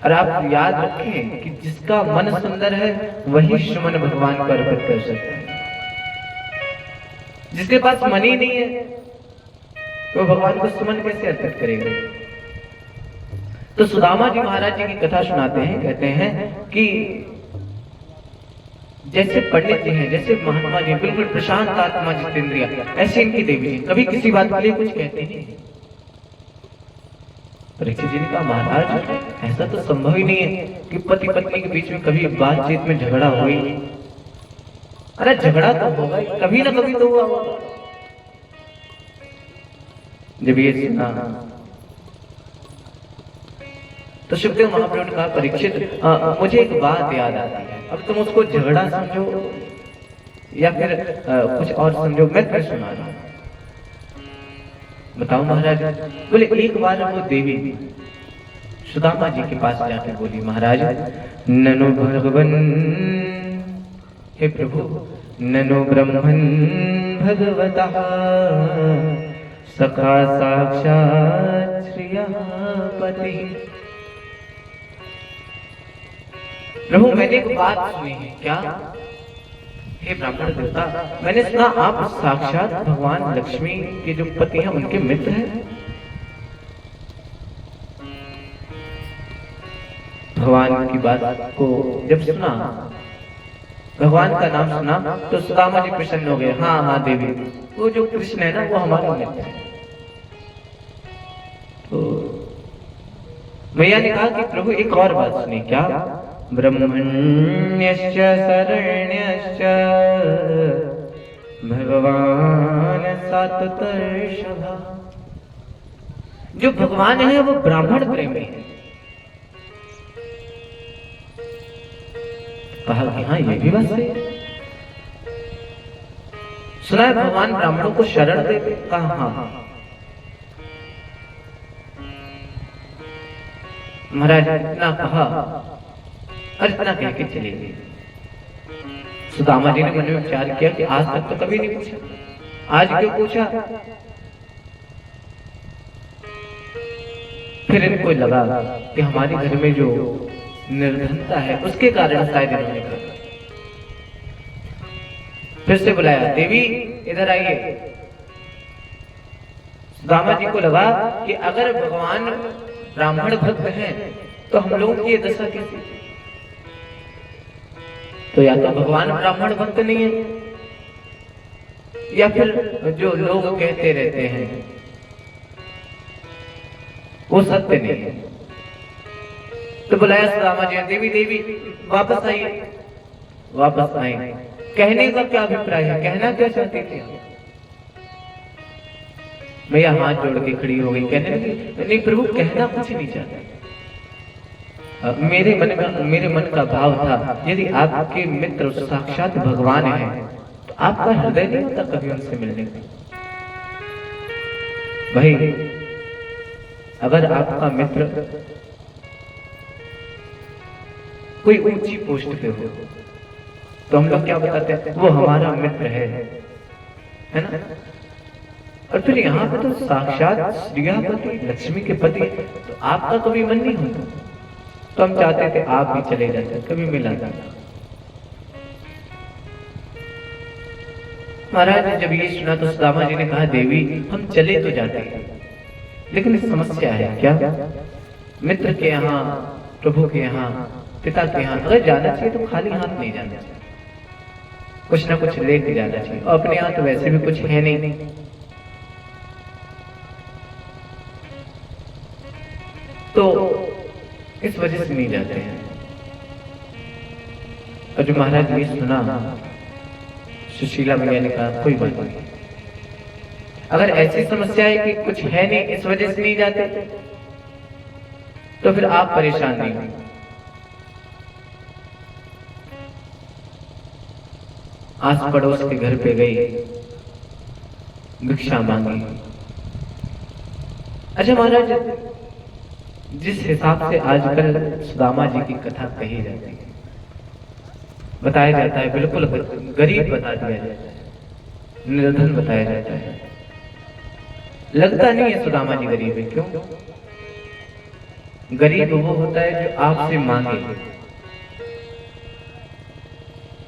S1: और आप याद रखें कि जिसका मन सुंदर है वही सुमन भगवान को अर्पित कर सकता है। जिसके पास मन ही नहीं है तो भगवान को सुमन कैसे अर्पित करेगा? तो सुदामा जी महाराज जी की कथा सुनाते हैं, कहते हैं कि जैसे पंडित जी हैं, जैसे महात्मा जी, बिल्कुल प्रशांत आत्मा जितेंद्रिया, ऐसे इनकी देवी जी कभी किसी बात के लिए कुछ कहते नहीं। परीक्षित जी ने कहा महाराज ऐसा तो संभव ही नहीं है कि पति पत्नी के बीच में कभी बातचीत में झगड़ा हो ही। अरे झगड़ा तो होगा, कभी ना कभी तो हुआ होगा। जब ये सुना तो सुखदेव महाप्रभु ने कहा परीक्षित मुझे एक बात याद आती है, अब तुम उसको झगड़ा समझो या फिर कुछ और समझो, मैं फिर सुना रहा हूं। बताओ महाराज। बोले एक बार वो देवी सुदामा जी के पास जाकर बोली महाराज ननु भगवन, हे प्रभु, ननु ब्रह्मन् भगवतः सखा साक्षात् श्रियपति। प्रभु मैंने एक बात सुनी है। क्या? हे ब्राह्मण देवता, मैंने सुना आप साक्षात भगवान लक्ष्मी के जो पति हैं उनके मित्र हैं। भगवान की बात को जब सुना, भगवान का नाम सुना, तो सुदामा जी प्रसन्न हो गए। हाँ हाँ देवी, वो जो कृष्ण है ना वो हमारा मित्र है। तो मैया ने कहा कि प्रभु एक और बात सुनी। क्या? ब्रह्मण्यश्च शरण्यश्च भगवान सातुतर्षभा। जो भगवान है वो ब्राह्मण प्रेमी है। कहा कि हाँ ये भी बात सही है। सुना है भगवान ब्राह्मणों को शरण देते। कहा हाँ। महाराज इतना कहा और इतना कह के चले गए। सुदामा जी ने मन में विचार किया कि आज तक तो कभी नहीं पूछा, आज क्यों पूछा? फिर इनको लगा कि हमारे घर में जो निर्धनता है उसके कारण शायद इन्होंने कहा। फिर से बुलाया, देवी इधर आइए। सुदामा जी को लगा कि अगर भगवान ब्राह्मण भक्त हैं तो हम लोगों की ये दशा कैसी? तो या तो भगवान ब्राह्मण भक्त नहीं है या फिर जो लोग कहते रहते हैं वो सत्य नहीं है। तो बुलाया सुदामा जी, देवी देवी वापस आइए। वापस आए। कहने का क्या अभिप्राय है? कहना क्या चाहती थी? मैया हाथ जोड़ के खड़ी हो गई, कहने लगी नहीं प्रभु कहना कुछ नहीं चाहता। मेरे मन का भाव था यदि आपके मित्र साक्षात भगवान हैं तो आपका हृदय नहीं होता कभी उनसे मिलने का। भाई अगर आपका मित्र कोई ऊंची पोस्ट पे हो तो हम लोग क्या बताते हैं? वो हमारा मित्र है ना? और फिर यहाँ पे तो साक्षात श्रीयापति लक्ष्मी के पति, तो आपका कभी मन नहीं होता। तो हम चाहते थे आप भी चले जाते, कभी मिला जाता। महाराज जब ये सुना तो सुदामा जी ने कहा, देवी हम चले तो जाते हैं, लेकिन इस समस्या है। क्या? मित्र के यहाँ, प्रभु के यहाँ, पिता के यहाँ अगर जाना चाहिए तो खाली हाथ नहीं जाना चाहिए, कुछ ना कुछ लेके जाना चाहिए। और अपने यहाँ तो वैसे भी कुछ है नहीं, तो इस वजह से नहीं जाते हैं। और जो महाराज ने सुना, सुशीला मैया ने कहा कोई बात नहीं, अगर ऐसी समस्या है कि कुछ है नहीं इस वजह से नहीं जाते, तो फिर आप परेशान नहीं हो। आस पड़ोस के घर पे गई, भिक्षा मांगी। अच्छा महाराज, जिस हिसाब से आजकल सुदामा जी की कथा कही जाती है, बताया जाता है, बिल्कुल गरीब बता दिया जाता है, निर्धन बताया जाता है, लगता नहीं है सुदामा जी गरीब है। क्यों? गरीब वो होता है जो आपसे मांगे।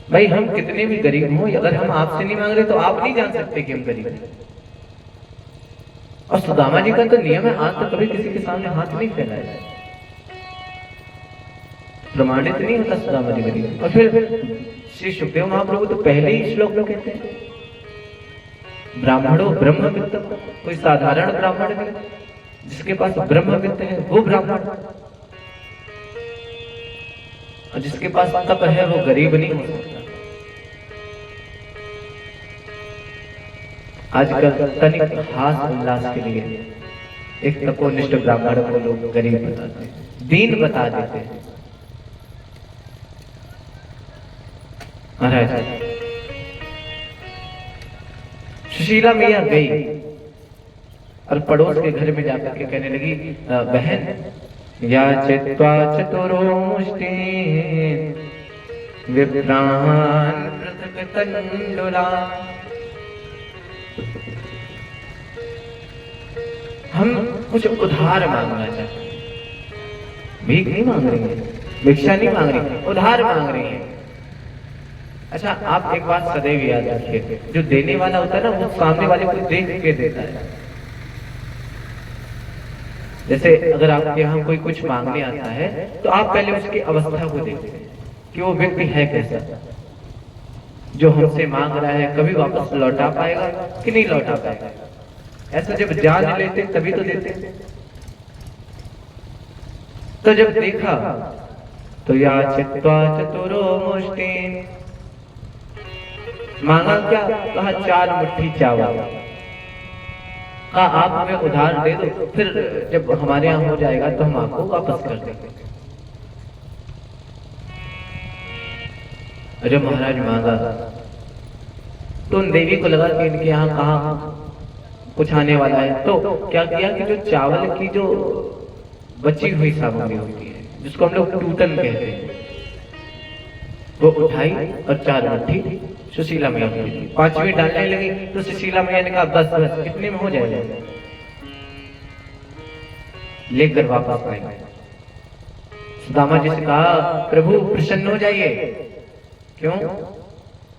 S1: भाई हम कितने भी गरीब हो, अगर हम आपसे नहीं मांग रहे तो आप नहीं जान सकते कि हम गरीब हैं। और सुदामा जी का तो नियम है, आज तक कभी किसी के सामने हाथ नहीं फैलाया, प्रमाणित नहीं होता सुदामा जी गरीब। और फिर श्री सुखदेव महाप्रभु तो पहले ही श्लोक में कहते हैं, ब्राह्मणों ब्रह्मवित्तम, कोई साधारण ब्राह्मण नहीं, जिसके पास ब्रह्मवित्त है वो ब्राह्मण, और जिसके पास तप है वो गरीब नहीं हो सकता। आजकल तनिक हास उल्लास के लिए एक तपोनिष्ठ ब्राह्मण को लोग गरीब बताते हैं, दीन बता देते हैं। महाराज सुशीला मैया गई और पड़ोस के घर में जाकर के कहने लगी, बहन या चित्वा चतुरो मुष्टि विप्रान पृथक तंडुला, हम कुछ उधार मांगना चाहते हैं। भीख नहीं मांग रही है, भिक्षा नहीं मांग रही, उधार मांग रही है। अच्छा आप एक बात सदैव याद रखिए, जो देने वाला होता है ना वो सामने वाले को देख के देता है। जैसे अगर आपके यहाँ कोई कुछ मांगने आता है तो आप पहले उसकी अवस्था को देखते हैं कि वो व्यक्ति है कैसा, जो हमसे मांग रहा है कभी वापस लौटा पाएगा कि नहीं लौटा पाएगा। ऐसा जब जान लेते तभी तो देते। तो जब देखा तो या चित्वा चतुरो मुष्टि, मांगा क्या? कहा 4 मुट्ठी चावल। कहा आप हमें उधार दे दो, फिर जब हमारे यहाँ हो जाएगा तो हम आपको वापस कर देंगे। जब महाराज मांगा तो उन देवी को लगा कि इनके यहाँ कहाँ कुछ आने वाला है, तो क्या किया कि जो चावल की जो बची हुई सामग्री होती है जिसको हम लोग टूटन कहते हैं, वो उठाई और 4 मुट्ठी सुशीला मैया को दी। 5वीं डालने लगी तो सुशीला मैया ने कहा बस बस इतने में हो जाएगा, लेकर वापस आए। सुदामा जी से कहा प्रभु प्रसन्न हो जाइए। क्यों?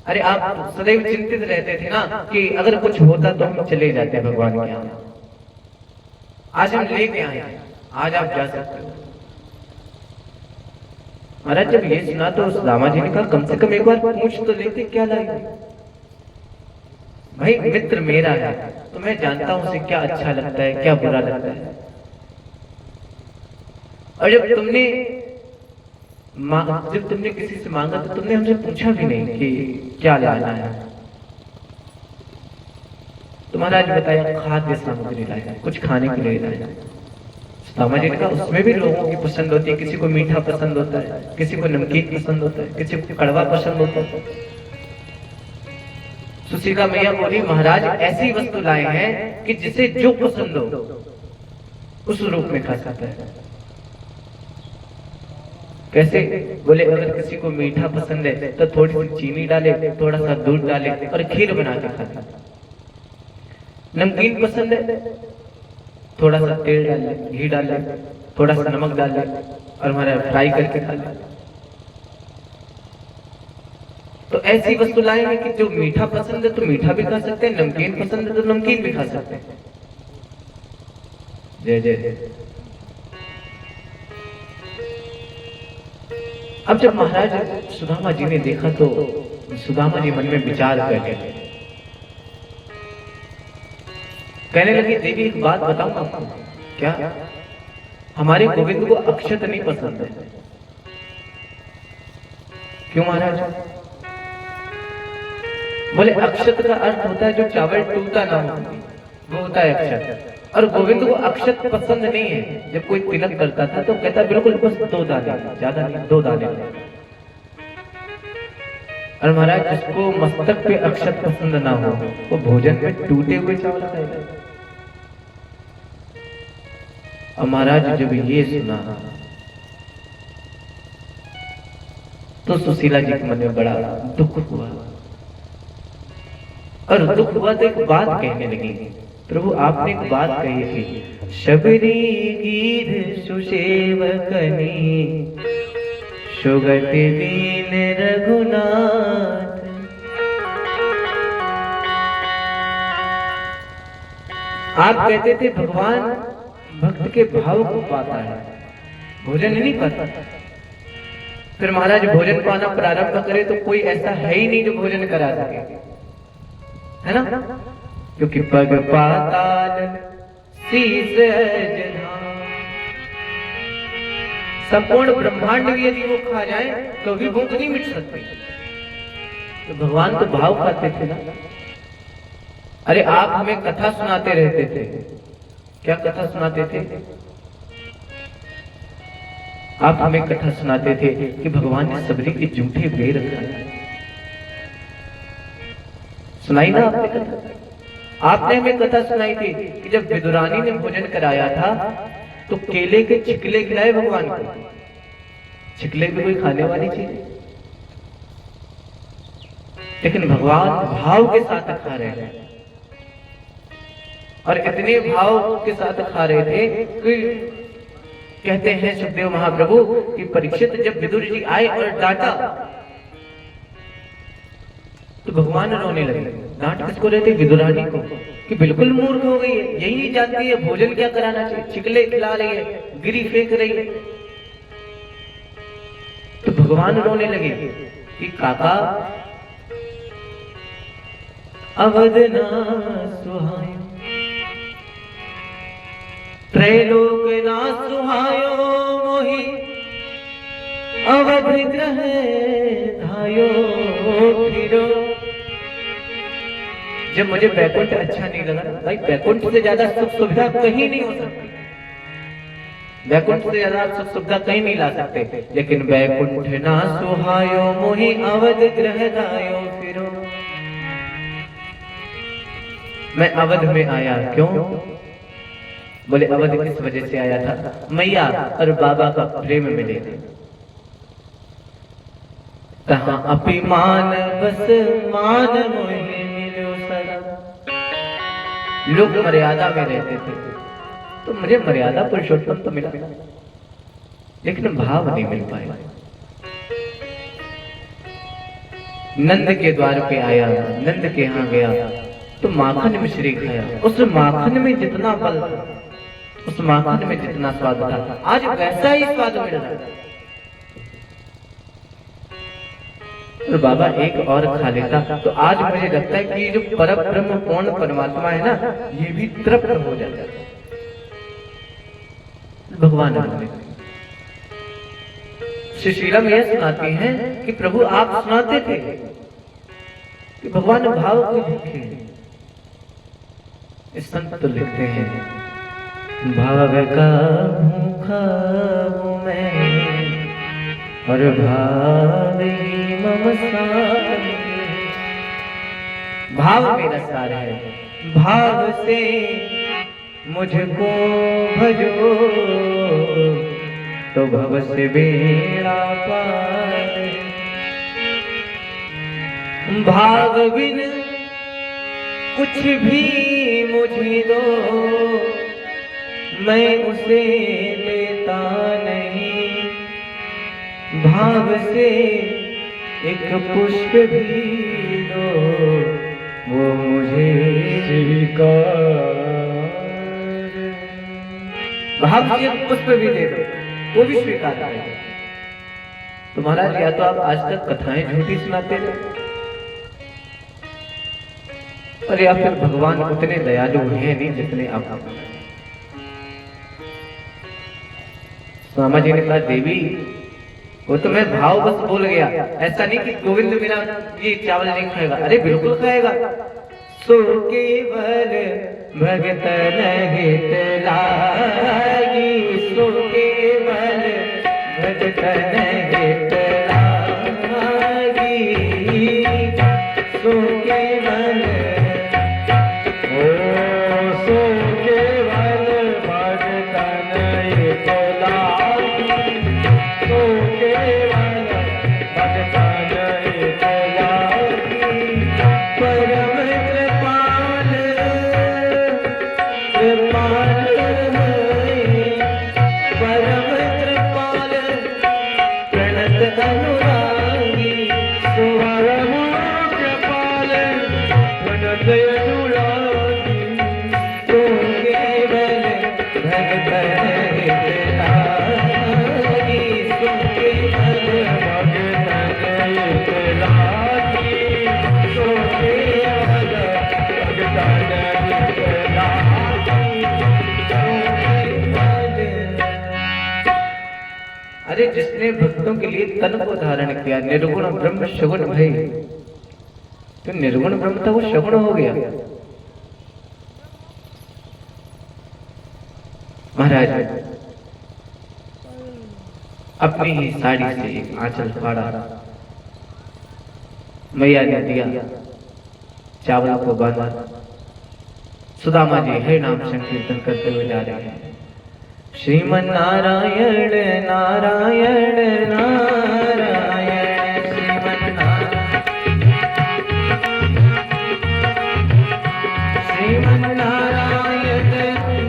S1: अरे आप सदैव चिंतित रहते थे ना कि अगर कुछ होता तो हम चले जाते भगवान के यहाँ, आज हम लेके आए, आज आप जा सकते हो। महाराज जब ये सुना तो सुदामा जी ने कहा कम से कम एक बार पूछ तो लेते क्या लाए। भाई मित्र मेरा है तो मैं जानता हूं उसे क्या अच्छा लगता है क्या बुरा लगता है। और जब तुमने किसी से मांगा तो तुमने हमसे पूछा भी नहीं कि क्या लाना है। तो महाराज बताया खाद्य सामग्री लाया, कुछ खाने के लिए लाया। सुदामा जी ने कहा उसमें भी लोगों की पसंद होती है, किसी को मीठा पसंद होता है, किसी को नमकीन पसंद होता है, किसी को कड़वा पसंद होता है। सुशीला मैया बोली महाराज ऐसी वस्तु लाए हैं कि जिसे जो पसंद हो उस रूप में खा सकता है। कैसे? बोले अगर किसी को मीठा पसंद है तो थोड़ी सी चीनी डाले, थोड़ा सा दूध डाले और खीर बना के खा ले। नमकीन पसंद है थोड़ा सा तेल डाल ले, घी डाल ले, थोड़ा सा नमक डाल ले और हमारा फ्राई करके खा ले। तो ऐसी वस्तु लाएंगे कि जो मीठा पसंद है तो मीठा भी खा सकते हैं, नमकीन पसंद है तो नमकीन भी खा सकते हैं। जय जय जय। अब जब महाराज सुदामा जी ने देखा तो सुदामा जी मन में विचार कर गए, कहने लगे देवी एक बात बताऊं आपको। क्या? हमारे गोविंद को अक्षत नहीं पसंद है। क्यों महाराज? बोले अक्षत का अर्थ होता है जो चावल टूटा ना हो, वो होता है अक्षत। और गोविंद को अक्षत पसंद नहीं है। जब कोई तिलक करता था तो कहता बिल्कुल बस 2 दाने, ज्यादा नहीं, 2 दाने। और महाराज जिसको मस्तक पे अक्षत पसंद ना हो वो भोजन में टूटे हुए चावल खाएगा। और महाराज जब ये सुना तो सुशीला जी के मन में बड़ा दुख हुआ। और दुख हुआ तो एक बात कहने लगी, प्रभु आपने एक बात कही थी, शबरी गीध सुसेवकनी सुगति दीन रघुनाथ। आप कहते थे भगवान भक्त के भाव को पाता है, भोजन नहीं पाता। फिर महाराज भोजन पाना प्रारंभ करे तो कोई ऐसा है ही नहीं जो भोजन करा सके, है ना? क्योंकि पग पाताल शीस अजधाम, संपूर्ण ब्रह्मांड भी यदि वो खा जाए तो भी भूख नहीं मिट सकती। तो भगवान तो भाव खाते थे ना। अरे आप हमें कथा सुनाते रहते थे। क्या कथा सुनाते थे? आप हमें कथा सुनाते थे कि भगवान ने सबरी के जूठे बेर खाए। सुनाई ना आपने कथा? आपने हमें कथा सुनाई थी कि जब विदुरानी ने भोजन कराया था तो केले के छिकले खिलाए भगवान को। छिकले भी कोई खाने वाली चीज, लेकिन भगवान भाव के साथ खा रहे हैं। और इतने भाव के साथ खा रहे थे कि कहते हैं सुखदेव महाप्रभु कि परीक्षित जब विदुर जी आए और डांटा तो भगवान रोने लगे। डांट किसको रहे थे? विदुरानी को, कि बिल्कुल मूर्ख हो गई है, यही नहीं जानती है भोजन क्या कराना चाहिए, छिकले खिला रही है, गिरी फेंक रही है। तो भगवान रोने लगे कि काका अवध ना सुहायो, त्रैलोक ना सुहायो मोहि, अवध ग्रह धायो फिरो। जब मुझे बैकुंठ अच्छा नहीं लगा, भाई बैकुंठ से ज्यादा सुख सुविधा कहीं नहीं हो सकती, बैकुंठ से ज्यादा सुख सुविधा कहीं नहीं ला सकते। लेकिन बैकुंठ ना सुहायो मोहि, अवध ग्रह धायो फिरो। मैं अवध में आया, क्यों? बोले अवध किस वजह से आया था? मैया और बाबा का प्रेम मिले। तहां अभिमान बस मान मोहि मिलो सदा। लोग मर्यादा में रहते थे तो मुझे मर्यादा पुरुषोत्तम तो मिला, लेकिन भाव नहीं मिल पाया। नंद के द्वार पे आया, नंद के यहाँ गया तो माखन मिश्री खाया। उस माखन में जितना बल था, उस माखन में जितना स्वाद था, आज वैसा ही स्वाद मिल रहा है। और बाबा एक और खा लेता तो आज मुझे लगता है कि जो परम ब्रह्म पूर्ण परमात्मा है ना, ये भी तृप्त हो जाता है। भगवान सुशीला में यह सुनाती हैं कि प्रभु आप सुनाते थे कि भगवान भाव को भूखे। इस संत तो लिखते हैं, भाव का भूखा हूं मैं और भाव ही मम सार। भाव मेरा सार है, भाव से मुझको भजो तो भव से बेड़ा पार। भाव बिन कुछ भी मुझे दो, मैं उसे लेता नहीं। भाव से एक पुष्प भी दो वो मुझे स्वीकार। भाव से एक पुष्प भी दे दो वो भी स्वीकार करेगा। तो महाराज या तो आप आज तक कथाएं झूठी सुनाते थे और या फिर भगवान उतने दयालु हैं नहीं जितने आप। मामा जी ने कहा देवी वो तो मैं भाव बस बोल गया, ऐसा नहीं कि गोविंद बिना ये चावल नहीं खाएगा। अरे बिल्कुल खाएगा। सो केवल भगत हित लागी, सो केवल भगत हित लागी, सो केवल अरे जिसने भक्तों के लिए तन को धारण किया, निर्गुण ब्रह्म शगुन भई, तो निर्गुण ब्रह्म था वो शगुन हो गया। महाराज अपनी ही साड़ी से एक आंचल फाड़ा, मैया ने दिया, चावल को बांधा। सुदामा जी हरि नाम संकीर्तन करते हुए जा रहे हैं। श्रीमन नारायण नारायण नारायण, श्रीमन नारायण, श्रीमन नारायण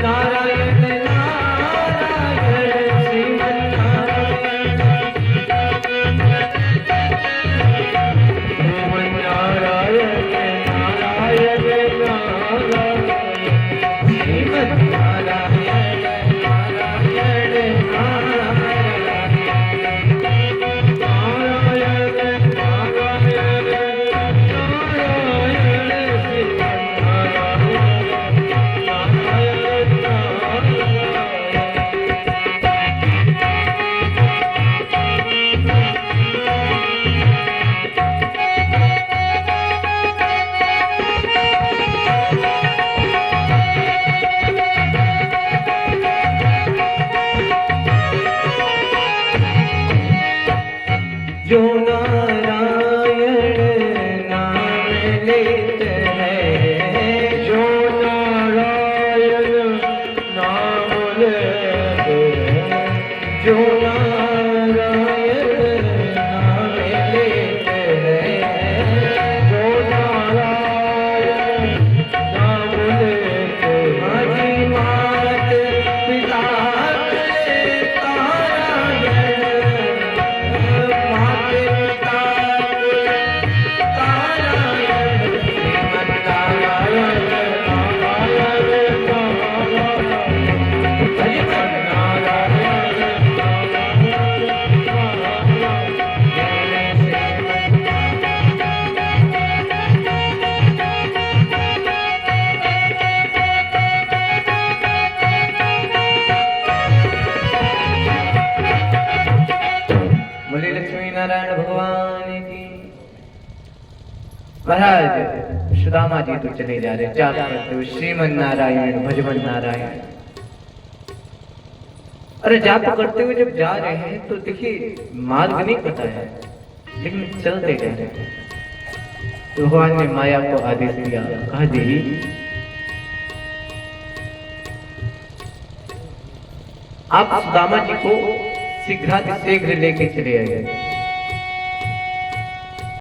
S1: नारायण नारायण, श्रीमन नारायण, श्रीमन नारायण नारायण नारायण, श्रीमन नारायण। जो नारायण नाम लेते हैं, जो नारायण नाम लेते हैं, जो नारायण नाम लेते हैं, जो नारायण नाम लेते हैं, हरि मात पिता महाराज सुदामा जी तो चले जा रहे, जाप करते हुए श्रीमन नारायण भजमन नारायण। अरे जाप करते हुए जब जा रहे हैं तो देखिए मार्ग नहीं पता है, लेकिन चलते जा रहे हैं। तो भगवान ने माया को आदेश दिया, कहा देवी आप सुदामा जी को शीघ्रातिशीघ्र लेके चले आए।